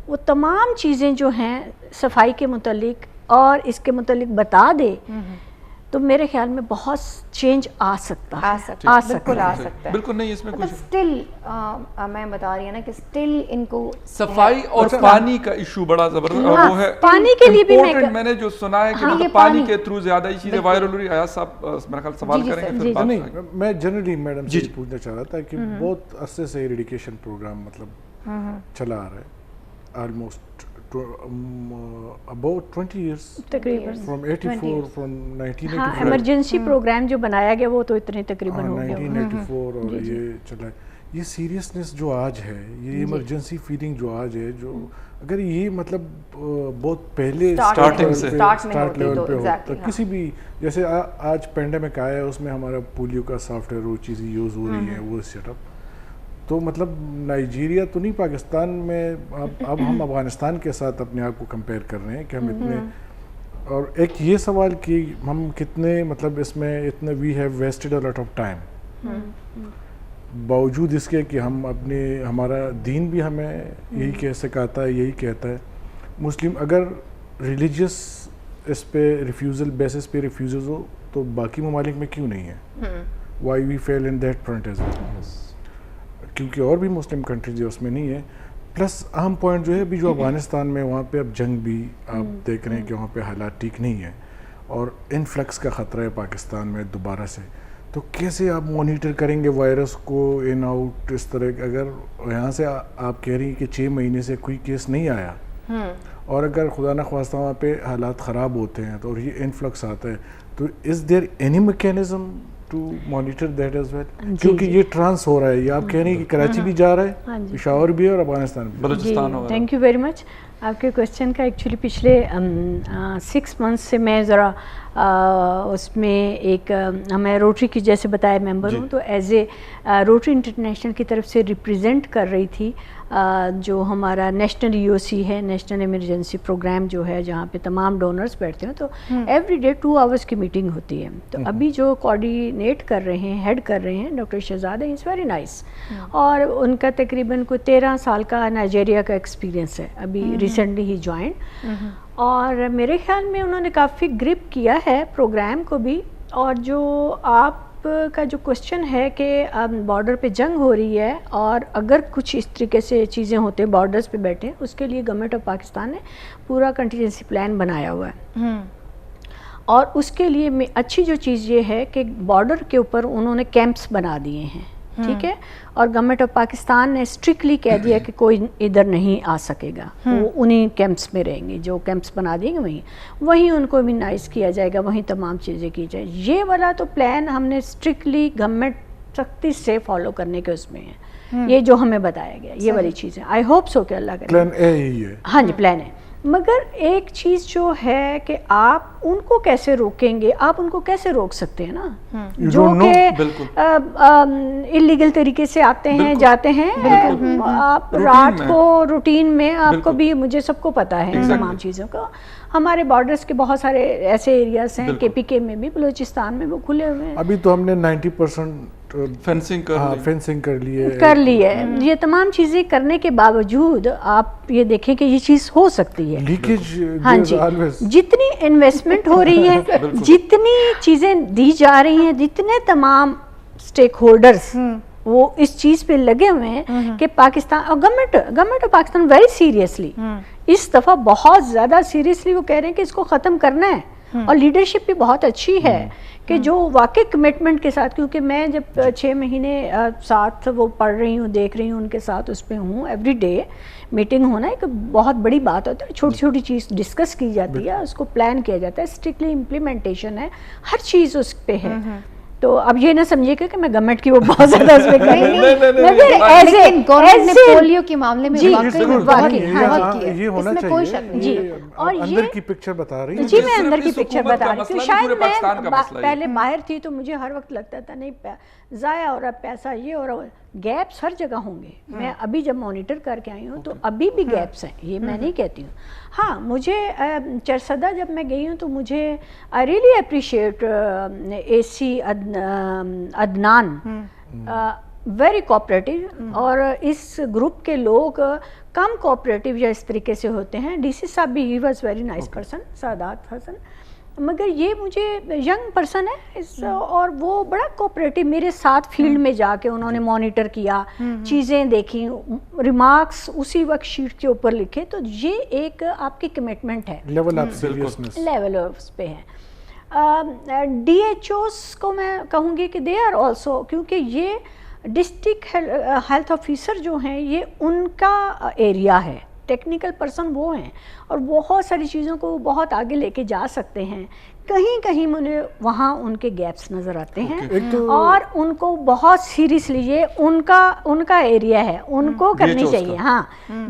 وہ تمام چیزیں جو ہیں صفائی کے متعلق اور اس کے متعلق بتا دے تو میرے خیال میں بہت چینج آ سکتا ہے بالکل نہیں اس میں کچھ اسٹل میں بتا رہی ہوں نا کہ اسٹل ان کو صفائی اور پانی کا ایشو بڑا زبردست وہ ہے پانی کے لیے بھی میں نے جو سنا ہے کہ مطلب پانی کے تھرو زیادہ ہی چیزیں وائرل ہو رہی ایاز صاحب میرا خیال سوال کریں گے پھر بات میں جنرلی میڈم سے پوچھنا چاہ رہا تھا کہ بہت عرصے سے ایریڈیکیشن پروگرام مطلب چلا آ رہا ہے آلموسٹ about 20 years تقریباً from 84 from 1984 ہاں ایمرجنسی پروگرام جو بنایا گیا وہ تو اتنے تقریباً ہو گیا 1984 اور یہ چلا یہ سیریسنس جو آج ہے یہ ایمرجنسی فیلنگ جو آج ہے جو اگر یہ مطلب بہت پہلے اسٹارٹ لیول پہ ہو تو کسی بھی جیسے آج پینڈیمک آیا ہے اس میں ہمارا پولیو کا سافٹ ویئر وہ چیزیں یوز ہو رہی ہیں وہ سیٹ اپ تو مطلب نائجیریا تو نہیں پاکستان میں اب ہم افغانستان کے ساتھ اپنے آپ کو کمپیئر کر رہے ہیں کہ ہم اتنے اور ایک یہ سوال کہ ہم کتنے مطلب اس میں اتنے وی ہیو ویسٹڈ اے لاٹ آف ٹائم باوجود اس کے کہ ہم اپنے ہمارا دین بھی ہمیں یہی سکھاتا ہے یہی کہتا ہے مسلم اگر ریلیجیس اس پہ ریفیوزل بیسس پہ ریفیوزل ہو تو باقی ممالک میں کیوں نہیں ہے وائی وی فیل ان دیٹ فرنٹ ایز ویل کہ کیونکہ اور بھی مسلم کنٹریز جو اس میں نہیں ہے. پلس اہم پوائنٹ جو ہے ابھی جو افغانستان میں وہاں پہ اب جنگ بھی آپ دیکھ رہے ہیں کہ وہاں پہ حالات ٹھیک نہیں ہیں اور انفلکس کا خطرہ ہے پاکستان میں دوبارہ سے. تو کیسے آپ مانیٹر کریں گے وائرس کو ان آؤٹ اس طرح؟ اگر یہاں سے آپ کہہ رہی ہیں کہ 6 مہینے سے کوئی کیس نہیں آیا اور اگر خدا نخواستہ وہاں پہ حالات خراب ہوتے ہیں تو اور یہ انفلکس آتا ہے تو از دیر اینی میکینزم ٹو مانیٹر دیٹ ایز ویل؟ کیونکہ یہ ٹرانس ہو رہا ہے, یہ آپ کہہ رہی ہیں کہ کراچی بھی جا رہا ہے, پشاور بھی ہے اور افغانستان بھی, بلوچستان ہو. تھینک یو ویری مچ. آپ کے کوشچن کا ایکچولی پچھلے 6 منتھ سے میں ذرا اس میں ایک میں روٹری کی جیسے بتایا ممبر ہوں, تو ایز اے روٹری انٹرنیشنل کی طرف سے ریپریزنٹ کر رہی تھی جو ہمارا نیشنل EOC ہے, نیشنل ایمرجنسی پروگرام جو ہے, جہاں پہ تمام ڈونرز بیٹھتے ہیں. تو ایوری ڈے 2 آورس کی میٹنگ ہوتی ہے. تو ابھی جو کوآرڈینیٹ کر رہے ہیں, ہیڈ کر رہے ہیں, ڈاکٹر شہزاد ہیں, از ویری نائس. اور ان کا تقریباً کوئی 13 سال کا نائجیریا کا ایکسپیرینس ہے, ابھی ریسنٹلی ہی جوائنڈ. اور میرے خیال میں انہوں نے کافی گرپ کیا ہے پروگرام کو بھی. اور جو آپ کا جو کوشچن ہے کہ بارڈر پہ جنگ ہو رہی ہے اور اگر کچھ اس طریقے سے چیزیں ہوتے ہیں بارڈرز پہ بیٹھے, اس کے لیے گورنمنٹ آف پاکستان نے پورا کنٹینجنسی پلان بنایا ہوا ہے. اور اس کے لیے اچھی جو چیز یہ ہے کہ بارڈر کے اوپر انہوں نے کیمپس بنا دیے ہیں, ٹھیک ہے. اور گورنمنٹ آف پاکستان نے اسٹرکٹلی کہہ دیا کہ کوئی ادھر نہیں آ سکے گا, وہ انہیں کیمپس میں رہیں گے, جو کیمپس بنا دیں گے وہیں ان کو امیونائز کیا جائے گا, وہیں تمام چیزیں کی جائیں. یہ والا تو پلان ہم نے اسٹرکٹلی گورنمنٹ سختی سے فالو کرنے کے اس میں ہے, یہ جو ہمیں بتایا گیا, یہ والی چیزیں. آئی ہوپ سو کہ اللہ کرے. پلان اے ہی ہے. ہاں جی, پلان ہے. مگر ایک چیز جو ہے کہ آپ ان کو کیسے روکیں گے, آپ ان کو کیسے روک سکتے ہیں نا, جو کہ اللیگل طریقے سے آتے ہیں جاتے ہیں. آپ رات کو روٹین میں آپ کو بھی, مجھے سب کو پتا ہے تمام چیزوں کا. ہمارے بارڈرز کے بہت سارے ایسے ایریاز ہیں, KPK میں بھی, بلوچستان میں, وہ کھلے ہوئے ہیں. ابھی تو ہم نے 90% فینسنگ کر لی ہے. یہ تمام چیزیں کرنے کے باوجود آپ یہ دیکھیں کہ یہ چیز ہو سکتی ہے. لیکیج, ہاں جی, جتنی انویسٹمنٹ ہو رہی ہے, جتنی چیزیں دی جا رہی ہیں, جتنے تمام اسٹیک ہولڈرز وہ اس چیز پہ لگے ہوئے ہیں کہ پاکستان اور گورنمنٹ آف پاکستان ویری سیریسلی, اس دفعہ بہت زیادہ سیریسلی وہ کہہ رہے ہیں کہ اس کو ختم کرنا ہے. اور لیڈرشپ بھی بہت اچھی ہے کہ جو واقعی کمٹمنٹ کے ساتھ, کیونکہ میں جب 6 مہینے ساتھ وہ پڑھ رہی ہوں, دیکھ رہی ہوں, ان کے ساتھ اس پہ ہوں, ایوری ڈے میٹنگ ہونا ایک بہت بڑی بات ہوتی ہے. چھوٹی چھوٹی چیز ڈسکس کی جاتی ہے, اس کو پلان کیا جاتا ہے, اسٹرکٹلی امپلیمنٹیشن ہے, ہر چیز اس پہ ہے. تو اب یہ نہ سمجھیے کہ میں گورنمنٹ کی وہ بہت زیادہ اس میں لیکن گورنمنٹ نے پولیو کے معاملے میں یہ ہونا چاہیے. جی, اور اندر کی پکچر بتا رہی ہیں. جی, میں اندر کی پکچر بتا رہی ہوں. شاید میں پہلے باہر تھی تو مجھے ہر وقت لگتا تھا نہیں ضائع ہو رہا پیسہ, یہ ہو رہا, گیپس ہر جگہ ہوں گے. میں ابھی جب مانیٹر کر کے آئی ہوں تو ابھی بھی گیپس ہیں, یہ میں نہیں کہتی ہوں. ہاں, مجھے چرسدہ جب میں گئی ہوں تو مجھے آئی ریئلی اپریشیٹ AC عدنان, ویری کوآپریٹیو. اور اس گروپ کے لوگ کم کوآپریٹیو یا اس طریقے سے ہوتے ہیں. DC صاحب بھی, ہی واز ویری نائس پرسن, سعادت حسن. مگر یہ مجھے ینگ پرسن ہے اور وہ بڑا کوآپریٹیو, میرے ساتھ فیلڈ میں جا کے انہوں نے مانیٹر کیا, چیزیں دیکھی, ریمارکس اسی وقت شیٹ کے اوپر لکھے. تو یہ ایک آپ کی کمٹمنٹ ہے, لیول اس پہ ہے. DHOs کو میں کہوں گی کہ دے آر آلسو, کیونکہ یہ ڈسٹرکٹ ہیلتھ آفیسر جو ہیں یہ ان کا ایریا ہے, ٹیکنیکل پرسن وہ ہیں اور بہت ساری چیزوں کو بہت آگے لے کے جا سکتے ہیں. کہیں کہیں مجھے وہاں ان کے گیپس نظر آتے ہیں اور ان کو بہت سیریسلی, یہ ان کا ایریا ہے, ان کو کرنی چاہیے. ہاں,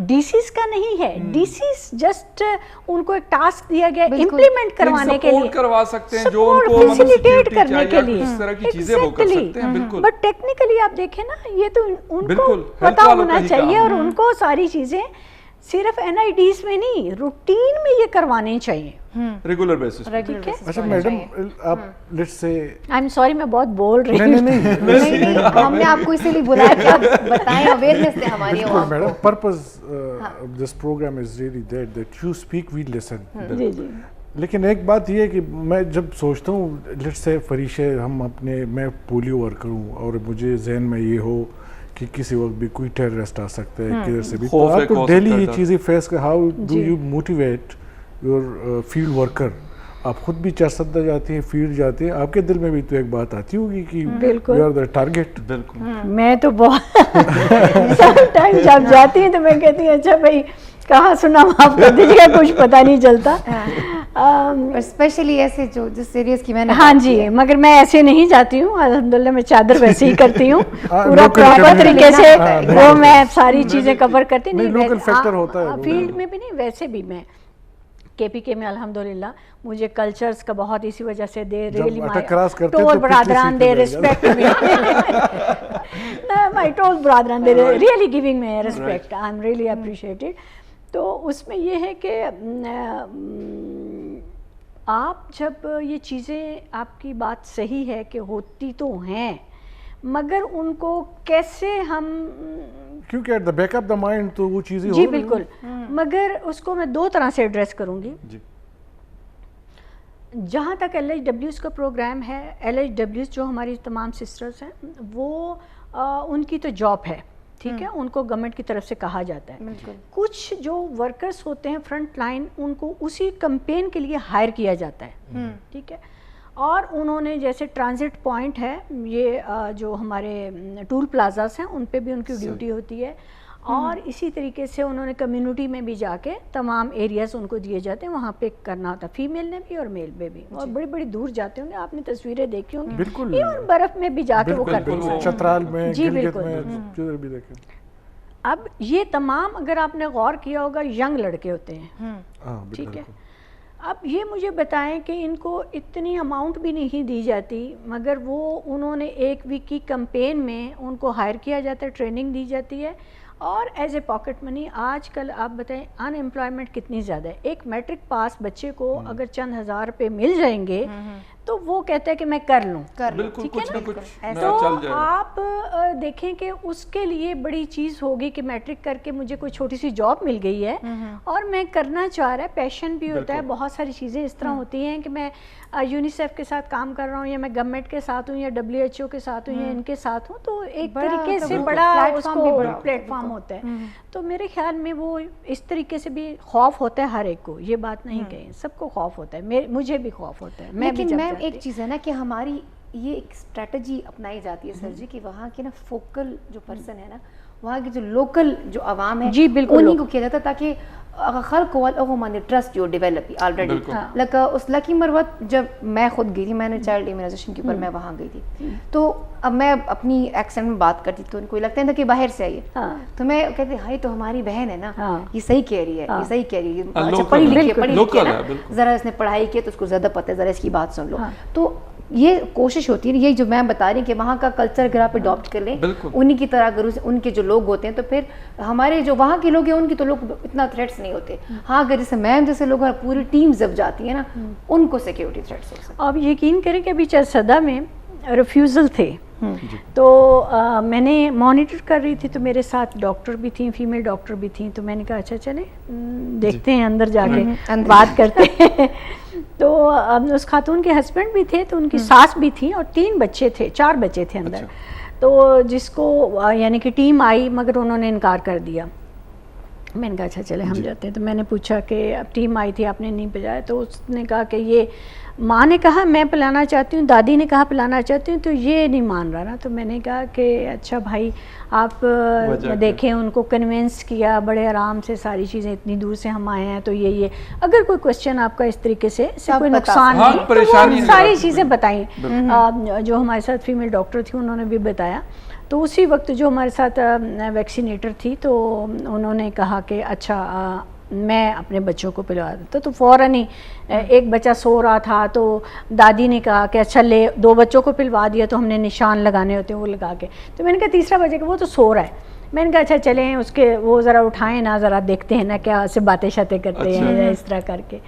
DCs کا نہیں ہے. DCs جسٹ ان کو ایک ٹاسک دیا گیا امپلیمنٹ کروانے کے لیے, کروا سکتے ہیں, جو ان کو فیسیلیٹیٹ کرنے کے لیے, اس طرح کی چیزیں وہ کر سکتے ہیں. بالکل, بٹ ٹیکنیکلی آپ دیکھیں نا, یہ تو ان کو پتا ہونا چاہیے اور ان کو ساری چیزیں صرف NIDs میں نہیں, روٹین میں یہ کروانے چاہیے, ریگولر بیسس. اچھا میڈم, آپ لیٹس سے, آئی ایم سوری میں بہت بول رہی ہوں. نہیں, ہم نے آپ کو اسی لیے بلایا کہ آپ بتائیں, اویئرنیس دیں ہماری. میڈم, پرپز آف دس پروگرام از ریئلی دیٹ یو اسپیک وی لسن. جی جی. لیکن ایک بات یہ ہے کہ میں جب سوچتا ہوں, لیٹس سے فریشے, ہم اپنے, میں پولیو ورکر ہوں اور مجھے ذہن میں یہ ہو کہ کسی وقت بھی کوئی ٹیررسٹ آ سکتا ہے کدھر سے بھی. تو آپ کو ڈیلی یہ چیزیں فیس کر, ہاؤ ڈو یو موٹیویٹ یور فیلڈ ورکر؟ آپ خود بھی چرسدہ جاتے ہیں, فیلڈ جاتے ہیں, آپ کے دل میں بھی تو ایک بات آتی ہوگی کہ یو آر دا ٹارگیٹ. بالکل. میں تو بہت سم ٹائم جب جاتی ہوں تو میں کہتی ہوں اچھا بھائی کہاں سنا آپ کر دیجیے گا, کچھ پتہ نہیں چلتا. اسپیشلی ایسے جو سیریس کی میں نے, ہاں جی, مگر میں ایسے نہیں جاتی ہوں الحمدللہ, میں چادر ویسے ہی کرتی ہوں پورا پراپر طریقے سے, وہ میں ساری چیزیں کور کرتی. لوکل فیکٹر ہوتا ہے فیلڈ میں بھی نہیں, ویسے بھی میں کے پی کے میں الحمدللہ مجھے کلچرز کا بہت اسی وجہ سے دے ریئلی مائی ٹول برادران دے ریسپیکٹ می, مائی ٹول برادران دے ریئلی گیونگ می ریسپیکٹ, آئی ایم ریئلی اپریشیٹڈ. تو اس میں یہ ہے کہ آپ جب یہ چیزیں, آپ کی بات صحیح ہے کہ ہوتی تو ہیں, مگر ان کو کیسے ہم, کیونکہ ایٹ دا بیک آف دا مائنڈ تو وہ چیزیں, جی بالکل, مگر اس کو میں دو طرح سے ایڈریس کروں گی. جہاں تک ایل ایچ ڈبلیوز کا پروگرام ہے, ایل ایچ ڈبلیوز جو ہماری تمام سسٹرز ہیں وہ ان کی تو جاب ہے, ٹھیک ہے, ان کو گورنمنٹ کی طرف سے کہا جاتا ہے. کچھ جو ورکرز ہوتے ہیں فرنٹ لائن, ان کو اسی کمپین کے لیے ہائر کیا جاتا ہے, ٹھیک ہے, اور انہوں نے جیسے ٹرانزٹ پوائنٹ ہے, یہ جو ہمارے ٹول پلازاز ہیں ان پہ بھی ان کی ڈیوٹی ہوتی ہے, اور اسی طریقے سے انہوں نے کمیونٹی میں بھی جا کے تمام ایریاز ان کو دیے جاتے ہیں, وہاں پہ کرنا ہوتا ہے, فیمیل نے بھی اور میل میں بھی, اور بڑی بڑی دور جاتے ہوں گے, آپ نے تصویریں دیکھی ہوں گی, ایون برف میں بھی جا کے وہ کرتے ہیں, چترال میں, جی گلگت بالکل. میں, جدھر بھی دیکھیں. اب یہ تمام اگر آپ نے غور کیا ہوگا ینگ لڑکے ہوتے ہیں, ٹھیک ہے. اب یہ مجھے بتائیں کہ ان کو اتنی اماؤنٹ بھی نہیں دی جاتی, مگر وہ انہوں نے ایک ویک کی کمپین میں ان کو ہائر کیا جاتا ہے, ٹریننگ دی جاتی ہے, اور ایز اے پاکٹ منی. آج کل آپ بتائیں ان امپلائمنٹ کتنی زیادہ ہے, ایک میٹرک پاس بچے کو اگر چند ہزار روپے مل جائیں گے تو وہ کہتا ہے کہ میں کر لوں, ٹھیک ہے نا. تو آپ دیکھیں کہ اس کے لیے بڑی چیز ہوگی کہ میٹرک کر کے مجھے کوئی چھوٹی سی جاب مل گئی ہے اور میں کرنا چاہ رہا ہے, پیشن بھی ہوتا ہے, بہت ساری چیزیں اس طرح ہوتی ہیں کہ میں یونیسیف کے ساتھ کام کر رہا ہوں, یا میں گورنمنٹ کے ساتھ ہوں, یا WHO کے ساتھ ہوں, یا ان کے ساتھ ہوں, تو ایک طریقے سے بڑا اس کو پلیٹ فارم ہوتا ہے. تو میرے خیال میں وہ اس طریقے سے بھی خوف ہوتا ہے ہر ایک کو, یہ بات نہیں کہیں, سب کو خوف ہوتا ہے, مجھے بھی خوف ہوتا ہے. لیکن میم ایک چیز ہے نا کہ ہماری یہ ایک اسٹریٹجی اپنائی جاتی ہے سر جی, کہ وہاں کے نا فوکل جو پرسن ہے نا, وہاں کی جو لوکل جو عوام ہے, جی بالکل, انہیں کو کیا جاتا ہے تاکہ خلق کو مانے ٹرسٹ جو ڈیولپ آلریڈی. لکہ اس لکی مروت جب میں خود گئی تھی, میں نے چائلڈ امیونائزیشن کے اوپر میں وہاں گئی تھی, تو اب میں اپنی ایکسنٹ میں بات کرتی تو ان کو لگتا ہے کہ باہر سے آئی ہے, تو میں کہتی ہائی تو ہماری بہن ہے نا, یہ صحیح کہہ رہی ہے, یہ صحیح کہہ رہی ہے, اچھا پڑھی لکھی ہے نا, ذرا اس نے پڑھائی کی تو اس کو زیادہ پتہ ہے, ذرا اس کی بات سن لو. تو یہ کوشش ہوتی ہے, یہ جو میں بتا رہی ہوں کہ وہاں کا کلچر اگر آپ اڈاپٹ کر لیں انہی کی طرح, اگر ان کے جو لوگ ہوتے ہیں تو پھر ہمارے جو وہاں کے لوگ ہیں ان کی تو لوگ اتنا تھریٹس نہیں ہوتے. ہاں اگر جیسے میم جیسے لوگ پوری ٹیم جب جاتی ہے نا, ان کو سیکیورٹی تھریٹس ہو سکتے ہیں. آپ یقین کریں کہ ابھی چرسدہ میں ریفیوزل تھے, تو میں نے مانیٹر کر رہی تھی, تو میرے ساتھ ڈاکٹر بھی تھیں, فیمیل ڈاکٹر بھی تھیں, تو میں نے کہا اچھا چلیں دیکھتے ہیں اندر جا کے بات کرتے ہیں. تو اس خاتون کے ہسبینڈ بھی تھے, تو ان کی ساس بھی تھیں, اور 3 بچے تھے, 4 بچے تھے اندر. تو جس کو یعنی کہ ٹیم آئی, مگر انہوں نے انکار کر دیا. میں نے کہا اچھا چلے ہم جاتے ہیں. تو میں نے پوچھا کہ اب ٹیم آئی تھی, آپ نے نہیں بجایا, تو اس نے کہا کہ یہ ماں نے کہا میں پلانا چاہتی ہوں, دادی نے کہا پلانا چاہتی ہوں, تو یہ نہیں مان رہا نا. تو میں نے کہا کہ اچھا بھائی آپ دیکھیں, ان کو کنونس کیا بڑے آرام سے, ساری چیزیں اتنی دور سے ہم آئے ہیں, تو یہ اگر کوئی کوشچن آپ کا اس طریقے سے کوئی نقصان نہیں, تو ساری چیزیں بتائیں. جو ہمارے ساتھ فیمیل ڈاکٹر تھی انہوں نے بھی بتایا. تو اسی وقت جو ہمارے ساتھ ویکسینیٹر تھی, تو انہوں نے کہا کہ اچھا میں اپنے بچوں کو پلوا دیتا. تو فوراً ہی ایک بچہ سو رہا تھا, تو دادی نے کہا کہ اچھا لے, 2 بچوں کو پلوا دیا, تو ہم نے نشان لگانے ہوتے ہیں وہ لگا کے. تو میں نے کہا تیسرا بچہ کہ وہ تو سو رہا ہے. میں نے کہا اچھا چلیں اس کے وہ ذرا اٹھائیں نا, ذرا دیکھتے ہیں نا کیا سے باتیں شاتیں کرتے ہیں اس طرح کر کے.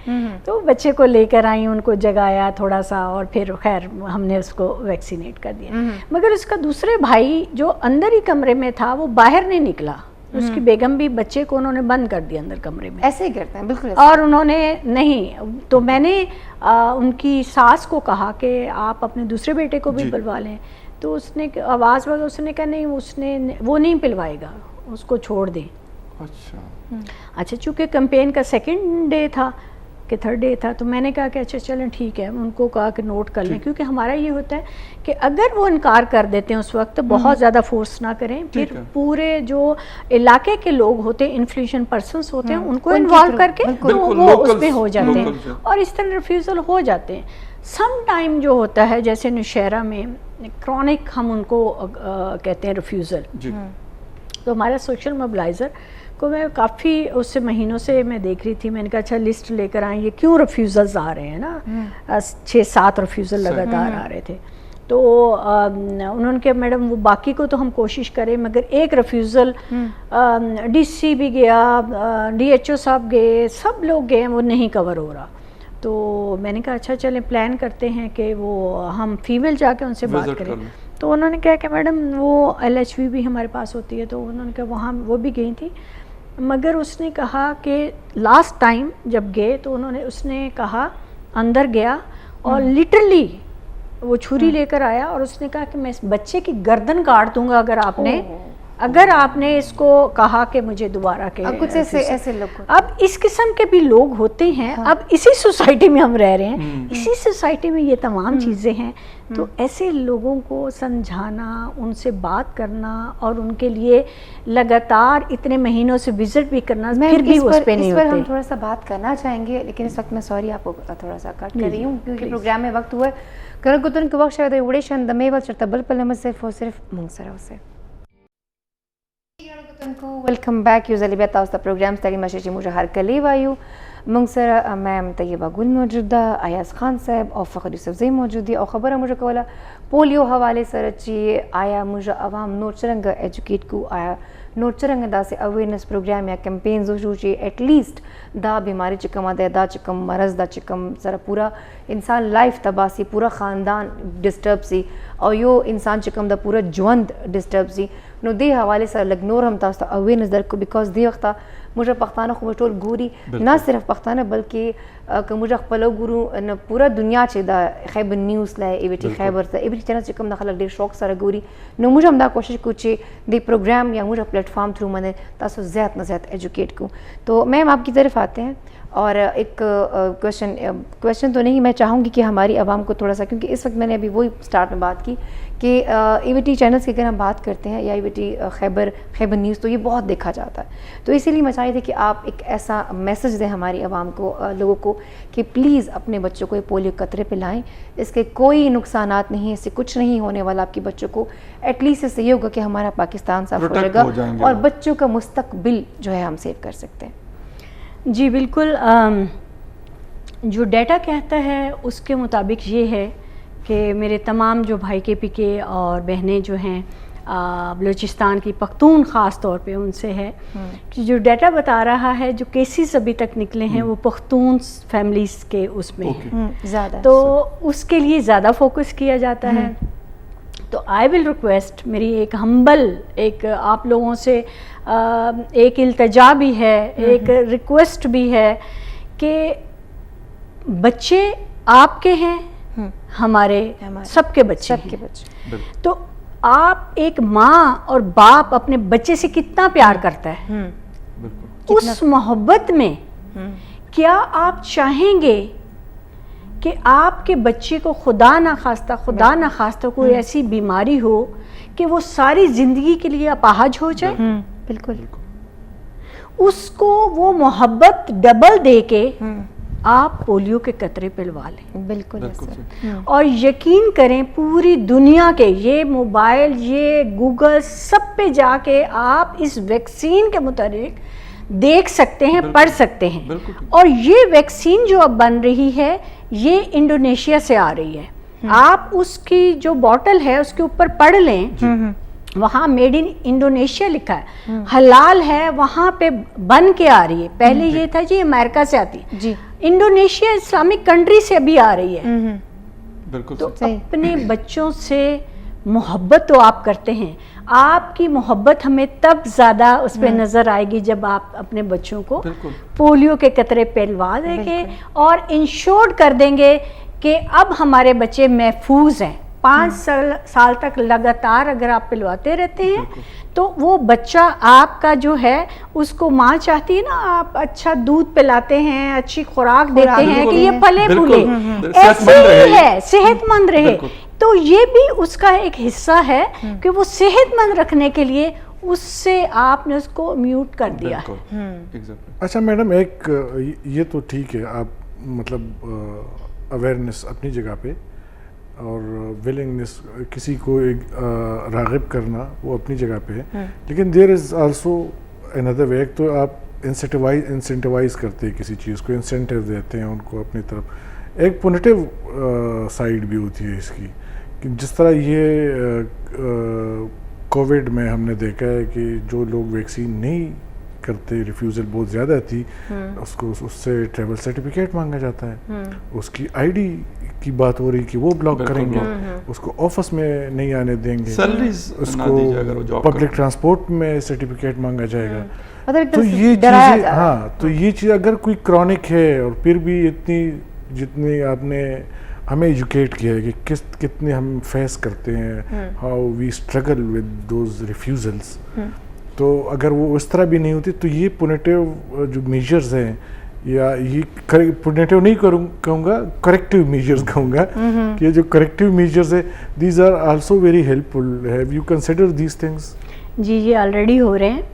تو بچے کو لے کر آئیں, ان کو جگایا تھوڑا سا, اور پھر خیر ہم نے اس کو ویکسینیٹ کر دیا. مگر اس کا دوسرے بھائی جو اندر ہی کمرے میں تھا وہ باہر نہیں نکلا, اس کی بیگم بھی بچے کو انہوں نے بند کر دیا اندر کمرے میں. ایسے ہی کرتے ہیں بالکل. اور انہوں نے نہیں, تو میں نے ان کی ساس کو کہا کہ آپ اپنے دوسرے بیٹے کو بھی بلوا لیں. تو اس نے آواز وغیرہ اس نے کہا نہیں وہ نہیں پلوائے گا, اس کو چھوڑ دیں. اچھا چونکہ کمپین کا سیکنڈ ڈے تھا کہ تھرڈ ڈے تھا, تو میں نے کہا کہ اچھا چلیں ٹھیک ہے, ان کو کہا کہ نوٹ کر لیں, کیونکہ ہمارا یہ ہوتا ہے کہ اگر وہ انکار کر دیتے ہیں اس وقت بہت زیادہ فورس نہ کریں, پھر پورے جو علاقے کے لوگ ہوتے ہیں انفلوئنشن پرسنس ہوتے ہیں ان کو انوالو کر کے تو وہ اس میں ہو جاتے ہیں, اور اس طرح ریفیوزل ہو جاتے ہیں. سم ٹائم جو ہوتا ہے جیسے نوشہرہ میں کرونک ہم ان کو کہتے ہیں ریفیوزل, تو ہمارا سوشل موبلائزر کو میں کافی اس سے مہینوں سے میں دیکھ رہی تھی, میں نے کہا اچھا لسٹ لے کر آئیں, یہ کیوں ریفیوزلز آ رہے ہیں نا, 6-7 ریفیوزل لگاتار آ رہے تھے. تو انہوں نے کہا میڈم وہ باقی کو تو ہم کوشش کریں, مگر ایک ریفیوزل ڈی سی بھی گیا, ڈی ایچ او صاحب گئے, سب لوگ گئے, وہ نہیں کور ہو رہا. تو میں نے کہا اچھا چلیں پلان کرتے ہیں کہ وہ ہم فیمیل جا کے ان سے بات کریں. تو انہوں نے کہا کہ میڈم وہ LHV بھی ہمارے پاس ہوتی ہے, تو انہوں نے کہا وہاں وہ بھی گئی تھی, مگر اس نے کہا کہ لاسٹ ٹائم جب گئے تو اس نے کہا اندر گیا اور لٹرلی وہ چھری لے کر آیا, اور اس نے کہا کہ میں اس بچے کی گردن کاٹ دوں گا اگر آپ نے اس کو کہا کہ مجھے دوبارہ کہ کچھ ایسے لوگ. اب اس قسم کے بھی لوگ ہوتے ہیں. اب اسی سوسائٹی میں ہم رہ رہے ہیں, اسی سوسائٹی میں یہ تمام چیزیں ہیں, تو ایسے لوگوں کو سمجھانا, ان سے بات کرنا, اور ان کے لیے لگاتار اتنے مہینوں سے وزٹ بھی کرنا, پھر بھی اس پہ نہیں ہوتے. ہم تھوڑا سا بات کرنا چاہیں گے, لیکن اس وقت میں سوری آپ کو تھوڑا سا کٹ کر رہی ہوں کیونکہ پروگرام میں وقت ہوا ہے. کرگتن کے وقت شاید اڑے شان دمیول چرتبل پلم صرف منگسرا سے ویلکم بیک یو زلیبیا تاوس دا پروگرام ستړي مشه چې موږ هر کلی وایو. موږ سره میم طیبه ګل موجود ده, ایاز خان صاحب او فخر یوسفزی موجود دي, او خبره موږ کوله پولیو حواله سره چې آیا موږ عوام نور څنګه ایجوکیټ کو, آیا نور څنګه داسې اویرنس پروګرام یا کمپینز وشو چې ایٹ لیسٹ دا بیماری چې کومه ده, دا چې کوم مرض دا چې کوم سره پورا انسان لائف تباہ سی, پورا خاندان ډسټرب سی, او یو انسان چې کوم د پورا ژوند ډسټرب سی, نو دې حواله سره لږ نور هم تاسو ته اویرنس درکو, بیکاز دې وخته موږ پښتانه خو ټول ګوري, نه صرف پښتانه بلکې که موږ خپل ګورو نه پورا دنیا چې د خیبر نیوز لای ای وی ټی خیبر ته ای وی ټی چینل چې کوم د خلک ډېر شوق سره ګوري, نو موږ هم دا کوشش کوو چې د پروګرام یا موږ پلیٹ فارم تھرو باندې تاسو زیات نه زیات ایجوکیٹ کو. تو میم آپ کی طرف آتے ہیں, اور ایک کویشچن تو نہیں, میں چاہوں گی کہ ہماری عوام کو تھوڑا سا, کیونکہ اس وقت میں نے ابھی وہی اسٹارٹ میں بات کی کہ ای وی ٹی چینلس کی اگر ہم بات کرتے ہیں یا ای وی ٹی خیبر نیوز, تو یہ بہت دیکھا جاتا ہے, تو اسی لیے میں چاہتی تھی کہ آپ ایک ایسا میسج دیں ہماری عوام کو, لوگوں کو, کہ پلیز اپنے بچوں کو یہ پولیو قطرے پہ لائیں, اس کے کوئی نقصانات نہیں, اس سے کچھ نہیں ہونے والا آپ کے بچوں کو, ایٹ لیسٹ اس سے یہ ہوگا کہ ہمارا پاکستان صاف ہو جائے گا اور بچوں کا مستقبل جو ہے ہم سیو کر سکتے ہیں. جی بالکل, جو ڈیٹا کہتا ہے اس کے مطابق یہ ہے کہ میرے تمام جو بھائی کے پی کے اور بہنیں جو ہیں بلوچستان کی پختون خاص طور پہ ان سے ہے کہ جو ڈیٹا بتا رہا ہے, جو کیسز ابھی تک نکلے ہیں وہ پختون فیملیز کے اس میں ہیں زیادہ, تو اس کے لیے زیادہ فوکس کیا جاتا ہے. تو آئی ول ریکویسٹ, میری ایک ہمبل ایک آپ لوگوں سے ایک التجا بھی ہے, ایک ریکویسٹ بھی ہے کہ بچے آپ کے ہیں, ہمارے سب کے بچے ہیں, تو آپ ایک ماں اور باپ اپنے بچے سے کتنا پیار کرتا ہے, اس محبت میں کیا آپ چاہیں گے کہ آپ کے بچے کو خدا نخواستہ کوئی ایسی بیماری ہو کہ وہ ساری زندگی کے لیے اپاہج ہو جائے؟ بالکل, اس کو وہ محبت ڈبل دے کے آپ پولیو کے قطرے پلوا لیں. بالکل, اور یقین کریں پوری دنیا کے یہ موبائل, یہ گوگل, سب پہ جا کے آپ اس ویکسین کے متعلق دیکھ سکتے ہیں, پڑھ سکتے ہیں. اور یہ ویکسین جو اب بن رہی ہے یہ انڈونیشیا سے آ رہی ہے. آپ اس کی جو بوٹل ہے اس کے اوپر پڑھ لیں, وہاں میڈ ان انڈونیشیا لکھا ہے, حلال ہے, وہاں پہ بن کے آ رہی ہے. پہلے یہ تھا جی امریکہ سے آتی ہے, انڈونیشیا اسلامک کنٹری سے بھی آ رہی ہے. تو اپنے بچوں سے محبت تو آپ کرتے ہیں, آپ کی محبت ہمیں تب زیادہ اس پہ نظر آئے گی جب آپ اپنے بچوں کو پولیو کے قطرے پلوا دیں گے اور انشور کر دیں گے کہ اب ہمارے بچے محفوظ ہیں. 5 साल तक लगातार अगर आप पिलवाते रहते हैं तो वो बच्चा आपका जो है उसको माँ चाहती है ना आप अच्छा दूध पिलाते हैं, अच्छी खुराक देते हैं कि ये पले फूले, ऐसे ही है, सेहतमंद रहे। तो ये भी उसका एक हिस्सा है कि वो सेहतमंद रखने के लिए उससे आपने उसको म्यूट कर दिया है। अच्छा मैडम, एक ये तो ठीक है, आप मतलब अवेयरनेस अपनी जगह पे और विलिंगनेस किसी को एक राग़िब करना वो अपनी जगह पे है, लेकिन there is also another way. तो आप इंसेंटिवाइज करते हैं किसी चीज़ को, इंसेंटिव देते हैं उनको अपनी तरफ। एक पॉजिटिव साइड भी होती है इसकी कि जिस तरह ये कोविड में हमने देखा है कि जो लोग वैक्सीन नहीं करते, रिफ्यूज़ल बहुत ज़्यादा थी, उसको उससे ट्रैवल सर्टिफिकेट मांगा जाता है, उसकी आईडी की बात हो रही कि वो ब्लॉक करेंगे, उसको ऑफिस में नहीं आने देंगे, उसको पब्लिक ट्रांसपोर्ट में सर्टिफिकेट मांगा जाएगा। तो ये चीज़ें, हाँ, तो ये चीज़ अगर कोई क्रॉनिक है और फिर भी इतनी जितनी आपने हमें एजुकेट किया है कि कितने हम फेस करते हैं, how we struggle with those refusals, तो अगर वो उस तरह भी नहीं होती तो ये पुनेटिव जो मेजर्स हैं, या ये पुनेटिव नहीं कहूँगा, करेक्टिव मेजर्स कहूँगा कि जो करेक्टिव मेजर्स है these are also very helpful. Have you consider these things? जी जी, ऑलरेडी हो रहे हैं।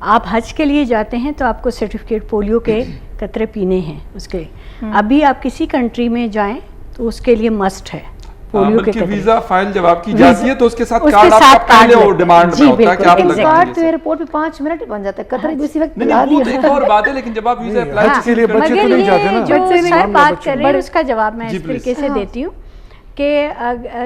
आप हज के लिए जाते हैं तो आपको सर्टिफिकेट पोलियो के कतरे पीने हैं उसके। अभी आप किसी कंट्री में जाएं तो उसके लिए मस्ट है पोलियो के कतरे। वीजा फाइल जब आपकी जाती है तो उसके साथ कार्ड आपका पहले वो डिमांड में होता है कि आप लगाएंगे। कार्ड तो एयरपोर्ट पे 5 मिनट बन जाता है, कतरे उसी वक्त पिला दिया। नहीं, एक और बात है, लेकिन जब आप वीजा अप्लाई के लिए बच्चे तो नहीं जाते ना। जो सर बात कर रहे हैं उसका जवाब मैं इस तरीके से देती हूँ कि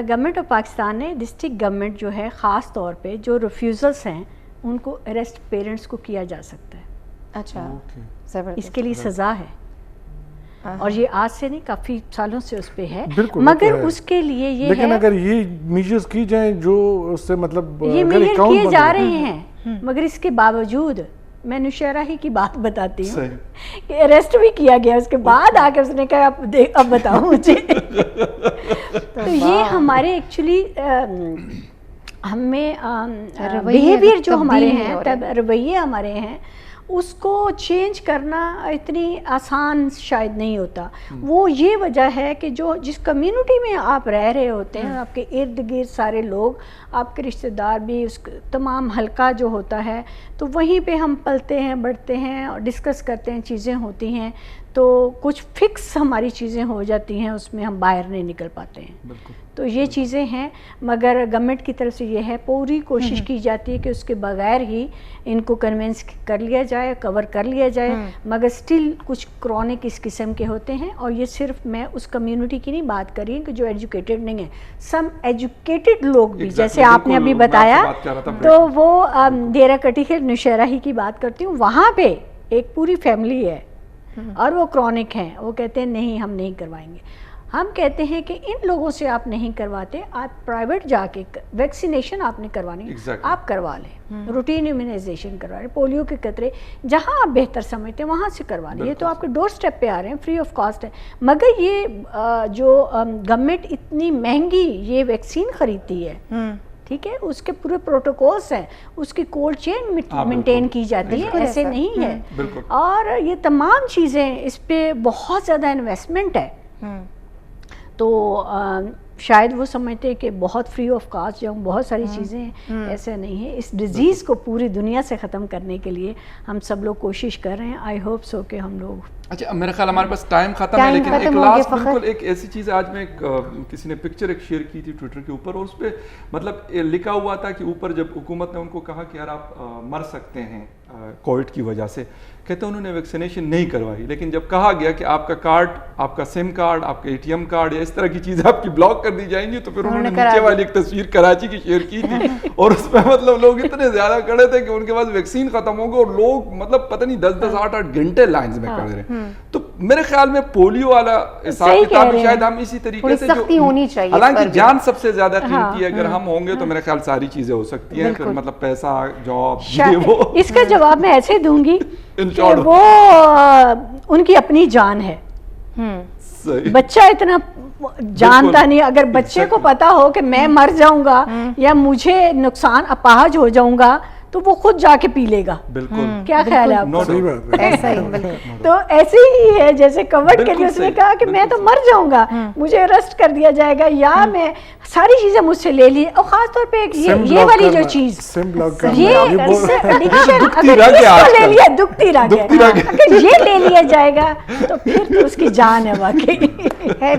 गवर्नमेंट ऑफ पाकिस्तान ने डिस्ट्रिक्ट गवर्नमेंट जो है ख़ास तौर पे जो रिफ्यूज़ल्स हैं उनको अरेस्ट पेरेंट्स को किया जा सकता है। अच्छा, इसके लिए सज़ा है, और ये आज से नहीं काफ़ी सालों से उस पे है, मगर उसके लिए ये लेकिन है, अगर ये मेजर्स की जाए जो उससे मतलब ये मेजर किए जा रहे हैं, मगर इसके बावजूद मैं नुशैरा ही की बात बताती हूँ कि अरेस्ट भी किया गया, उसके बाद आके उसने कहा अब बताओ मुझे। तो ये हमारे एक्चुअली हमें बिहेवियर जो हमारे हैं, तब रवैये हमारे हैं, उसको चेंज करना इतनी आसान शायद नहीं होता। वो ये वजह है कि जो जिस कम्युनिटी में आप रह रहे होते हैं, आपके इर्द गिर्द सारे लोग, आपके रिश्तेदार भी, उस तमाम हल्का जो होता है, तो वहीं पे हम पलते हैं, बढ़ते हैं और डिस्कस करते हैं, चीज़ें होती हैं, तो कुछ फिक्स हमारी चीज़ें हो जाती हैं, उसमें हम बाहर नहीं निकल पाते हैं। तो ये चीज़ें हैं, मगर गवर्नमेंट की तरफ से ये है, पूरी कोशिश की जाती है कि उसके बगैर ही इनको कन्विंस कर लिया जाए, कवर कर लिया जाए, मगर स्टिल कुछ क्रॉनिक इस किस्म के होते हैं। और ये सिर्फ मैं उस कम्युनिटी की नहीं बात कर रही हूँ कि जो एजुकेटेड नहीं है, सम एजुकेटेड लोग भी, जैसे आपने अभी बताया, तो वो डेरा कटी के नुशैरा ही की बात करती हूँ, वहाँ पे एक पूरी फैमिली है और वो क्रॉनिक हैं, वो कहते हैं नहीं हम नहीं करवाएंगे। हम कहते हैं कि इन लोगों से आप नहीं करवाते, आप प्राइवेट जाके वैक्सीनेशन आपने करवानी आप करवा लें, रूटीन इम्यूनाइजेशन करवा लें, पोलियो के कतरे जहां आप बेहतर समझते हैं वहां से करवा लें। ये तो आपके डोर स्टेप पे आ रहे हैं, फ्री ऑफ कॉस्ट है। मगर ये जो गवर्नमेंट इतनी महंगी ये वैक्सीन खरीदती है, ठीक है, उसके पूरे प्रोटोकॉल्स हैं, उसकी कोल्ड चेन मेंटेन की जाती है, ऐसे नहीं है, और ये तमाम चीज़ें, इस पे बहुत ज़्यादा इन्वेस्टमेंट है। तो शायद वो समझते हैं कि बहुत फ्री ऑफ कॉस्ट जाऊँ, बहुत सारी चीज़ें, ऐसा नहीं है। इस डिज़ीज़ को पूरी दुनिया से ख़त्म करने के लिए हम सब लोग कोशिश कर रहे हैं। आई होप सो कि हम लोग, अच्छा मेरा ख्याल हमारे पास टाइम खत्म है, लेकिन एक लास्ट बिल्कुल एक ऐसी चीज़ है, आज मैं किसी ने पिक्चर एक शेयर की थी ट्विटर के ऊपर, और उस पर मतलब लिखा हुआ था कि ऊपर जब हुकूमत ने उनको कहा कि यार आप मर सकते हैं कोविड की वजह से, कहते हैं उन्होंने वैक्सीनेशन नहीं करवाई, लेकिन जब कहा गया कि आपका कार्ड, आपका सिम कार्ड, आपका एटीएम कार्ड या इस तरह की चीज़ें आपकी ब्लॉक कर दी जाएंगी, तो फिर उन्होंने नीचे वाली एक तस्वीर कराची की शेयर की थी, और उसमें मतलब लोग इतने ज़्यादा खड़े थे कि उनके पास वैक्सीन खत्म हो गई, और लोग मतलब पता नहीं 10-10, 8-8 घंटे लाइन में खड़े रहे। तो मेरे ख्याल में पोलियो वाला हिसाब किताब शायद हम इसी तरीके से, हालांकि जान सबसे ज्यादा कीमती है, अगर हम होंगे तो मेरे ख्याल सारी चीजें हो सकती हैं, फिर मतलब पैसा, जॉब, ये वो। इसका जवाब मैं ऐसे दूंगी कि वो उनकी अपनी जान है, بچہ اتنا جانتا نہیں. اگر بچے کو پتا ہو کہ میں مر جاؤں گا یا مجھے نقصان اپاہج ہو جاؤں گا تو وہ خود جا کے پی لے گا. بالکل. کیا خیال ہے آپ کا؟ ایسا ہی. تو ایسے ہی ہے جیسے کووڈ کے لیے اس نے کہا کہ میں تو مر جاؤں گا, مجھے اریسٹ کر دیا جائے گا یا میں ساری چیزیں مجھ سے لے لی. اور خاص طور پہ یہ والی جو چیز یہ دکھتی رہ گیا, اگر یہ لے لیا جائے گا تو پھر تو اس کی جان ہے واقعی.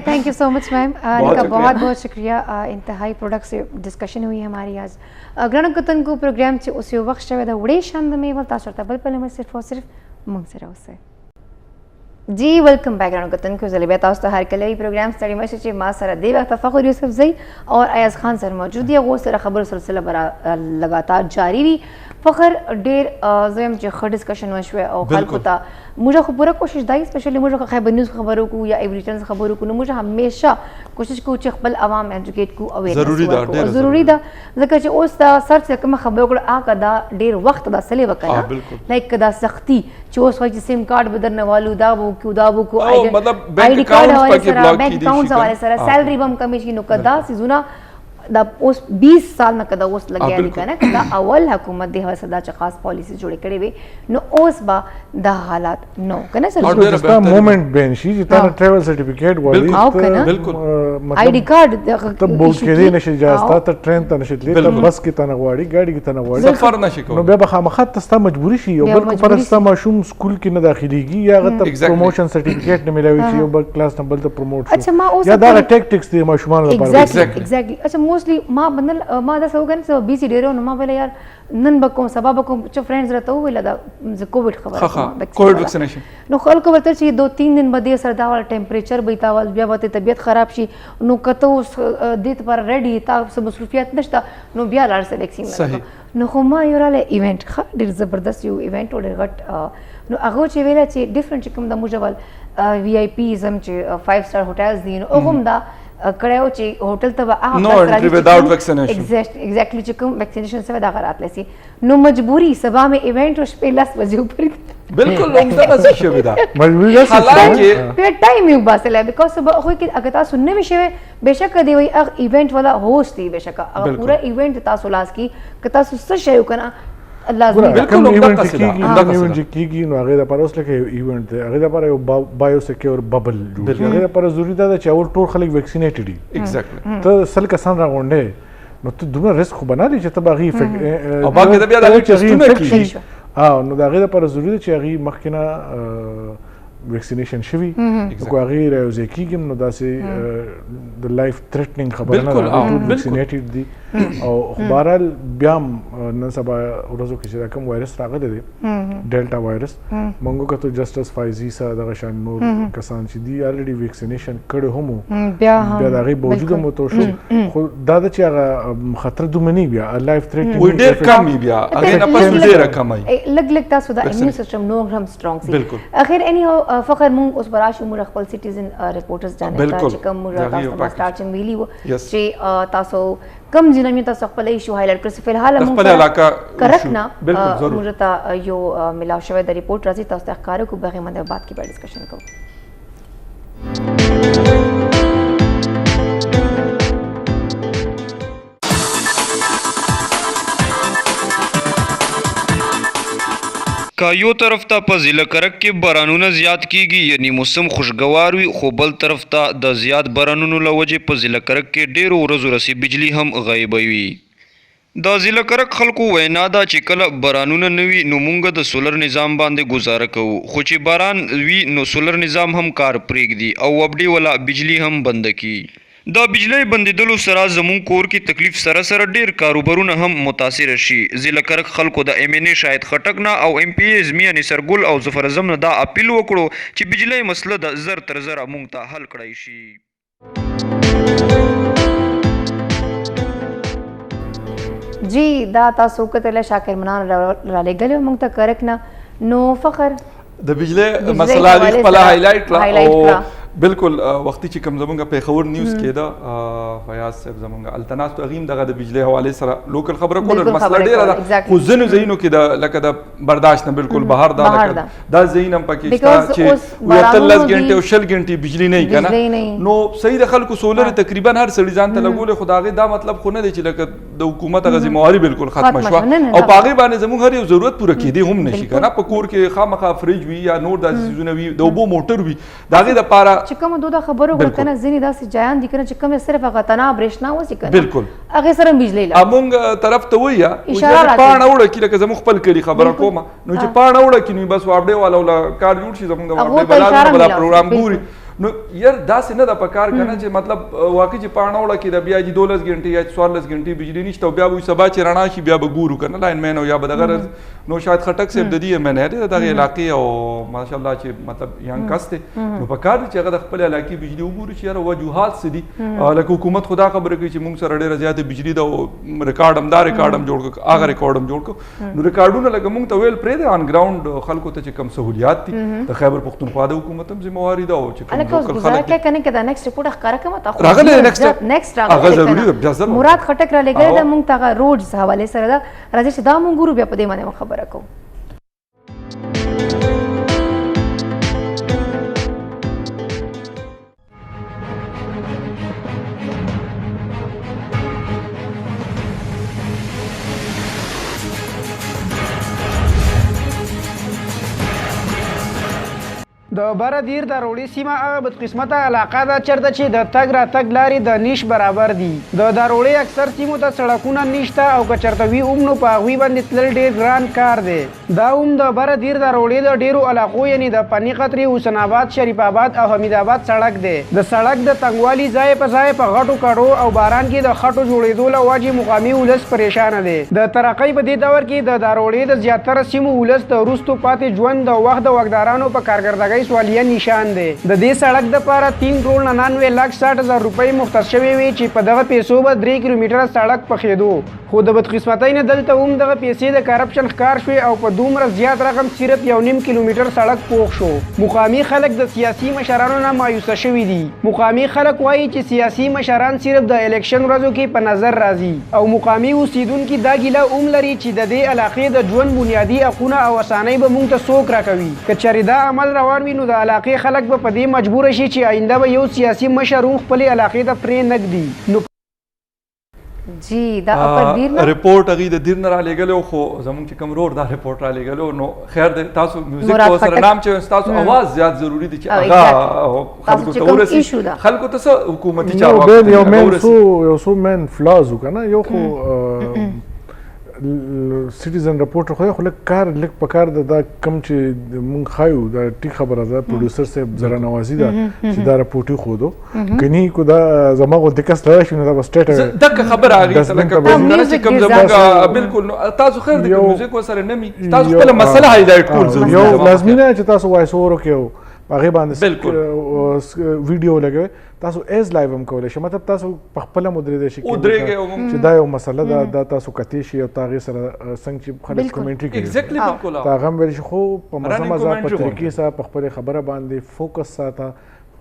تھینک یو سو مچ میم, آپ کا بہت بہت شکریہ. انتہائی پروڈکٹیو ڈسکشن ہوئی ہماری آج. گرانو کتن کو پروگرام سے اسی وقت شوی دا وڑے شاند میں ول تاسو ته بل پل میں صرف اور صرف منگ سره اوسه. جی ویلکم بیک گرانو کتن کو زلیبه تاسو ته هر کله پروگرام ستړي مشه چې ما سره دی وخت فخر یوسف زئی اور ایاز خان سره موجود دی. غو سره خبر سلسله برا لگاتار جاری وی. فخر ډیر زم چې خ ډسکشن وشوه او خلکو ته مجھے پورا کوشش دائی اسپیشلی مجھے خیبر نیوز خبروں کو یا ایوریٹن خبروں کو مجھے ہمیشہ کوشش کو چې خپل عوام ایجوکیٹ کو اویرنس ضروری ده ځکه چې اوس دا سرچ کوم خبرو کړه آ کدا ډیر وخت دا سلی وکړه لایک کدا سختی چې اوس وایي سیم کارت بدرنه والو دا وو کو آئی ڈی کارت حواله سره بینک اکاؤنٹ حواله سره سیلری بم کمی شي نو کدا سيزونه دا اوس 20 سال نه کدا اوس لګیا دي کنه کدا اول حکومت دی هغه صدا چې خاص پالیسی جوړ کړي وي نو اوس با د حالات نو کنه سر دا مومنٹ بین شي چې تا ټریول سرټیفیکیټ وایي بالکل آئی ڈی کارت ته بوت کې دی نشي جاستا ته ټرین ته نشي تللی ته بس کې ته نه غواړي ګاډي کې ته نه غواړي سفر نشي کوي نو بیا به خامخا تاسو مجبوري شي یو بل کو پرستا ماشوم سکول کې نه داخليږي یا غته پروموشن سرټیفیکیټ نه ملوي چې یو بل کلاس نمبر ته پروموټ شي یا دا ټیکټکس دی ماشومان لپاره ایگزیکټلی. اچھا موسٹلی ما بندل ما دا سو کنه سو بیسی ډیرو نو ما ویل یار نن بکوم سبا بکوم چې فرندز راته ویل دا کووډ خبره کووډ ویکسینیشن نو خلکو ورته چې 2-3 دن بعد سره دا ټمپریچر بیتاول بیا وته طبیعت خراب شي نو کته اوس دیت پر ریډی تاسو مصروفیت نشته نو بیا لار سره ویکسین نو خو ما یو راله ایونت ښه ډیر زبردست یو ایونت ډیر غټ نو هغه چې ویل چې ډیفرنٹ کوم د موجول وی آی پی زم چې 5 سٹار هوټلز دي نو هم دا کړهو چې هوټل ته هغه وداوت ویکسینیشن ایگزیکټلی چې کوم ویکسینیشن سره دا غرات لسی نو مجبوری سبا میں ایونٹ اور شپې 10 بجے اوپر بالکل عمدہ څه شوی دا مجبوری ده حالانکه په ټایم یو باسله بیکاز سبا خو کې اگر تاسو نه وشوي بهشکه دی وي اغه ایونٹ والا هوست دی بهشکه اغه پورا ایونٹ تاسو لاس کی که تاسو څه شی وکنه لازمي بالکل عمدہ قصیدہ ایونٹ کیږي نو هغه لپاره اوس لکه ایونٹ دی هغه لپاره یو بایو سکیور ببل جوړ هغه لپاره ضروري ده چې اول ټول خلک ویکسینیټډ دي ایگزیکټلی ته سل کسان راغونډه نو ته دومره ریسک خو بنا لې چې ته باغی او باقي د بیا د ټیسټونه کیږي نو هغه لپاره ضروري ده چې هغه مخکنه ویکسینیشن شوی کو هغه راوځي کیږي نو داسې د لایف تھریټنینګ خبره نه ده ټول ویکسینیټډ دي او خبرال بیا نن سبا ورځو کې چې کوم وایرس راغلی دی ډیلټا وایرس مونږ کته جسټس فایزي سره دغه شان نور کسان چې دی الریډي ویکسینیشن کړي هم بیا دغه موجوده مو تو شو خو دا د چې هغه خطر دومني بیا لایف تھریټنینګ وي ډیر کم بیا هغه نه پس ډیر کم لګ لګ تاسو دا ایمیون سیستم نو هم سترونګ سي اخر اني هو فخر مون اوس براشو مو خپل سټیزن ریپورټرز جانه تا چې کوم مو تاسو سٹارټینګ ویلی وو چې تاسو کم جنہ میں تاسو خپل ایشو ہائلائٹ کړئ فی الحال مو خپل علاقہ کرکنا موږ ته یو ملاو شوی د ریپورت راځي تاسو ته ښکارو کو بغیر باندې بات کی په ډسکشن کوو. کا یو طرف ته په ضلع کرک کې بارانونه زیات کیږي یعنی موسم خوشگوار وي خو بل طرف ته د زیات بارانونو لوجې په ضلع کرک کې ډیرو ورځو رسي بجلی هم غایب وي. د ضلع کرک خلکو وینا ده چې کله بارانونه نه وي نو مونږ د سولر نظام باندې گزاره کوو خو چې باران وي نو سولر نظام هم کار پرېږدي او وبډي ولا بجلی هم بند کی. دا بجلی بندیدلو سره زمون کور کې تکلیف سره سره ډیر کاروبارونه هم متاثر شي. ضلع کرک خلکو د ایم ان ای شاهد خټک نه او ایم پی ایز میا نصرګل او ظفر اعظم نه دا اپیل وکړو چې بجلی مسله د زر تر زر مونږ ته حل کړی شي. جی دا تاسو کتل شاکر منان را لګلو مونږ ته کرک نه نو فخر د بجلی مسله خپل هایلایټ کړه او بالکل وختي چې کوم زمونږ پیښور نیوز کېده فیاض صاحب زمونږ التناس ته غیم دغه د بجلی حواله سره لوکل خبره کوله مسله ډیره ده خو ځینو ځایونو کې د لکه د برداشت نه بالکل بهر دا دا ځایونه هم پکې شته چې 13 غنټې او 20 غنټې بجلی نه کنه نو صحیح د خلکو سولر تقریبا هر سړي ځان ته لګول خو داغه دا مطلب خو نه دی چې لکه د حکومت غزي مواري بالکل ختم شو او پاغي باندې زموږ هر یو ضرورت پوره کېدی هم نشي کنه په کور کې خامخا فریج وي یا نور د سيزونه وي د وبو موټر وي داغه د پاره چې کوم دوه خبرو ورکنه ځینی داسې جایان دي کنه چې کوم صرف هغه تنا برېښنا وسی کنه بالکل هغه سره بجلی لا امونګ طرف ته ویا چې پاڼه وړه کې لکه زموږ خپل کړي خبره کوم نو چې پاڼه وړه کې نو بس واپډه والا ولا کار جوړ شي زمونږ واپډه بلا پروګرام ګوري نو یار داسې نه د پکار کنه چې مطلب واقعي چې پاڼه وړه کې د بیا چې 12 غنټې یا 14 غنټې بجلی نشته بیا وي سبا چې رڼا شي بیا به ګورو کنه لاین مین او یا به دغه نو شاید خټک صاحب د دې منه د دغه علاقې او ماشاءالله چې مطلب یان کسته نو پکار چې هغه د خپل علاقې بجلی وګوري چې یار وجوهات سدي لکه حکومت خدا خبره کوي چې موږ سره ډیره زیاته بجلی دا ریکارډ هم دا ریکارډ هم جوړ کړ هغه ریکارډ هم جوړ کړ نو ریکارډونه لکه موږ ته ویل پرې د ان ګراوند خلکو ته چې کم سہولیات دي د خیبر پختونخوا د حکومت هم ذمہواری ده او چې کوم خلک کنه کې دا نیکسټ ریپورت ښکارا کوم تا راغله نیکسټ هغه ضروري ده مراد خټک را لګره د مونږ ته روډز حواله سره دا راځي چې دا مونږ ګورو بیا په دې باندې خبره کوو د بره دیر د روړی سیمه هغه بدقسمته علاقه ده چېرته چې د تګ راتګ لارې د نیش برابر دي د روړی اکثر سیمو ته سړکونه نشته او که چېرته وي هم نو په هغوی باندې تلل ډېر ګران کار دی دا هم د بره دیر د روړی د ډېرو علاقو یعنې د پني قطرې حسن آباد شریف آباد او حمید آباد سړک دی د سړک د تنګوالي ځای په ځای په غټو کډو او باران کې د خټو جوړېدو له وجې مقامي ولس پریشانه دی د ترقۍ په دې دور کې د روړی د زیاتره سیمو ولس د وروستو پاتې ژوند د وخت د واکدارانو په کارکردګۍ سوالیه نشان دی د دې سړک دپاره 3,99,60,000 روپۍ مختص شوې وې چې په دغه پیسو به 3 کیلومتره سړک پخېدو خو د بدقسمتۍ نه دلته هم دغه پیسې د کرپشن ښکار شوې او په دومره زیات رقم صرف 1.5 کیلومتر سړک پوخ شو مقامي خلک د سیاسي مشرانو نه مایوسه شوي دي مقامي خلک وایي چې سیاسي مشران صرف د الیکشن ورځو کې په نظر راځي او مقامي اوسیدونکي دا ګیله هم لري چې د دې علاقې د ژوند بنیادي حقونه او اسانۍ به موږ ته څوک راکوي که چېرې دا عمل روان وي نو د علاقې خلک به په دې مجبور شي چې آینده به یو سیاسي مشر هم خپلې علاقې ته پرې نږدي نو جی دا اپر دیر نه ریپورت اغي د دیر نه را لګلو خو زمونږ چې کوم روډ دا ریپورت را لګلو نو خیر د تاسو میوزیک او سره نام چې تاسو आवाज زیات ضروری دي چې هغه خلکو ته ورسي خلکو ته حکومتي چارواکي یو مین فلاز وکنه یو خو سټیزن رپورټر خو لکه کار لکه په کار د دا کم چې مونږ خایو دا ټیک خبره ده پروډوسر صاحب زرا نوازی ده چې دا رپورټي خودو کني کو دا زماغه د کس لا شنو دا سټیټ دغه خبره اغه لکه چې کوم زموږ بالکل تاسو خیر د میوزیک وسره نمی تاسو خپل مسله هایلایټ کول یو لازمي نه چې تاسو وایس اورو کې هغه باندې ویډیو لګوي تاسو ایز لایو هم کولای شئ مطلب تاسو په خپل مدري شي چې دا یو مسله ده دا تاسو کتی شي او تاغي سره څنګه چې خلک کومنټري کوي ایگزیکټلی بالکل دا هم ویل شي خو په مزه په طریقې سره په خپل خبره باندې فوکس ساته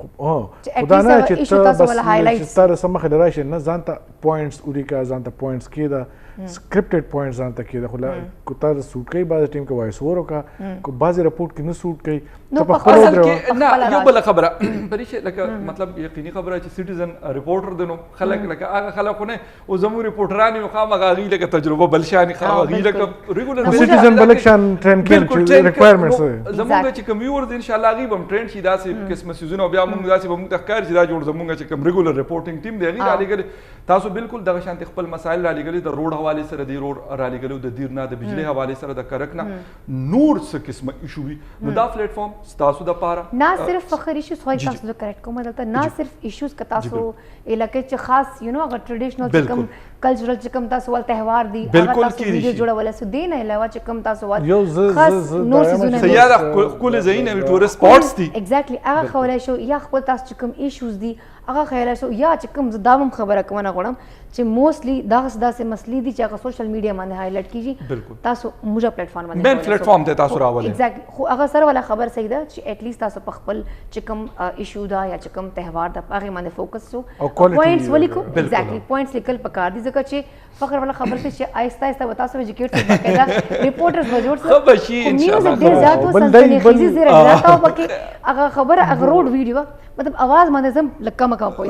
خدا نه چې ته بس چې تاسو سم خلک راشي نه ځانته پوینټس اوريکا ځانته پوینټس کېده سکرپټډ پوینټس ځانته کېده خو کو تاسو سوټ کوي بعض ټیم کې وایس اورو کا کو بعض رپورټ کې نه سوټ کوي نو په خپل کې نه یو بل خبره پرېشه لکه مطلب یقیني خبره چې سټیزن ریپورټر دنو خلک لکه هغه خلکونه او زمو ریپورټرانی خو هغه غي لکه تجربه بلشاني خو غي لکه ریګولر سټیزن بلکشن ټرین کې ریکوایرمنټس زموږ چې کوم ویور ان شاء الله غي بم ټرین شي داسې قسمه سيزونه بیا موږ داسې به موږ تخکار چې دا جوړ زموږ چې کوم ریګولر ریپورټینګ ټیم دی غي را لګل تاسو بالکل دغه شانت خپل مسایل را لګل د روډ حواله سره دی روډ را لګلو د دیرنا د بجلی حواله سره د کرکنا نور څه قسمه ایشو وي نو دا پلیټ فارم تاسو د پاره نه صرف فخر ایشوز خو تاسو د کریکټ کوم دلته نه صرف ایشوز ک تاسو علاقې چې خاص یو نو هغه ټریډیشنل چې کوم کلچرل چې کوم تاسو ول تهوار دي هغه تاسو ویډیو جوړول سو دي نه علاوه چې کوم تاسو ول خاص نور سيزونه سیاره کول زینه ټورست سپورټس دي ایگزیکټلی هغه خولای شو یا خپل تاسو چې کوم ایشوز دي هغه خیال شو یا چې کوم داوم خبره کوم نه غواړم چې موستلی دا داسې مسلې دي دي چې هغه سوشل میډیا باندې هایلایټ کیږي تاسو موږ پلیټ فارم باندې مین پلیټ فارم ته تاسو راولئ ایگزیکټلی خو هغه سره ولا خبر صحیح ده چې اټ لیست تاسو په خپل چې کوم ایشو دا یا چې کوم تهوار د هغه باندې فوکس سو پوینټس ولیکو ایگزیکټلی پوینټس لیکل پکار دي ځکه چې فخر والا خبر ته چې آهسته آهسته وتا سره ایجوکیټ څه باقاعده ریپورټرز وجوړ سره خبر شي ان شاء الله ډیر زیات وسنځنی خيزي زیره راته پکې هغه خبره هغه روډ ویډیو مطلب आवाज باندې زم لکه مکا پوي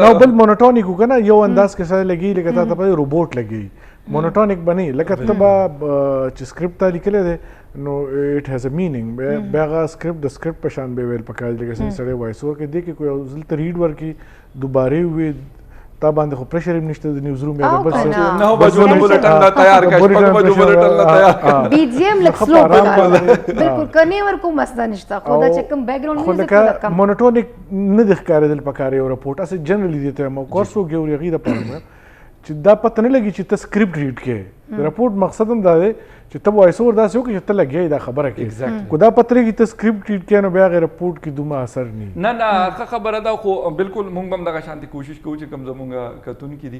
نو بل مونوټونیک وکنه یو انداز کې سره لګي لکه ته په روبوټ لګي مونوټونیک بني لکه ته چې سکرپټ لیکل دي نو اټ هاز ا مینینګ بیاغه سکرپټ د سکرپټ په شان به ویل پکای لکه سره وایس ور کې دی کې کوئی ځل ته ریډ ورکی دوباره وی تا باندې خو پریشر هم نشته د نیوز روم بیا بس 9 بجو بولټن لا تیار کا 5 بجو بولټن لا تیار بی جی ایم لک سلو بالکل کني ور کو مسله نشته خو دا چې کوم بیک گراوند میوزیک لکه مونوټونیک نه د ښکارېدل پکاره او رپورټ اسه جنرالي دي ته مو کورسو ګوري غي د پاره چې دا پته نه لګي چې ته سکرپټ ریډ کې رپورټ مقصد هم دا دی چې ته وایس اور داسې وکړي چې ته لګیا دا خبره کې کو دا پته لګي ته سکرپټ ریډ کې نو بیا غیر رپورټ کې دومره اثر نه ښه خبره ده خو بالکل مونږ هم دغه شانتي کوشش کوو چې کوم زمونږ کتونکي دي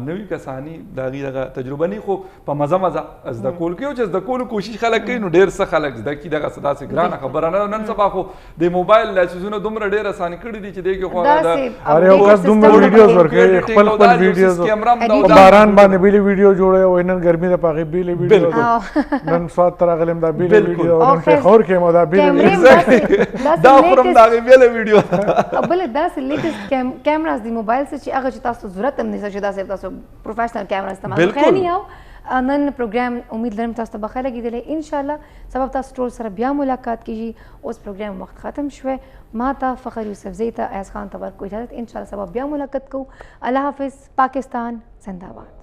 نوي کسانی دا غي دغه تجربه نه خو په مزه از د کول کې او چې د کول کوشش خلک کوي نو ډیر څه خلک زده کی دغه صدا سي ګران خبره نه نن سبا خو د موبایل لاسونه دومره ډیر اسانه کړی دي چې دغه خو دا اره یو کس دومره ویډیوز ورکړي خپل ویډیوز باران باندې بیل ویډیو جوړه او نن ګرمي د پاغه بیل ویډیو نن تر غلم دا بیل ویډیو نن په خور کې مو دا بیل ویډیو دا خورم دا بیل ویډیو بل دا سه لیټست کیمراز دی موبایل څخه چې هغه چې تاسو ضرورت هم نشته چې دا سه تاسو پروفیشنل کیمرا استعمال کوئ نه یو نن پروګرام امید لرم تاسو ته بخیر لګیدل ان شاء الله سبب تاسو ټول سره بیا ملاقات کیږي اوس پروګرام وخت ختم شوه ما ته فخر یوسف زئی ته ایاز خان ته ورکو اجازه ان شاء الله سبب بیا ملاقات کو الله حافظ پاکستان زندہ باد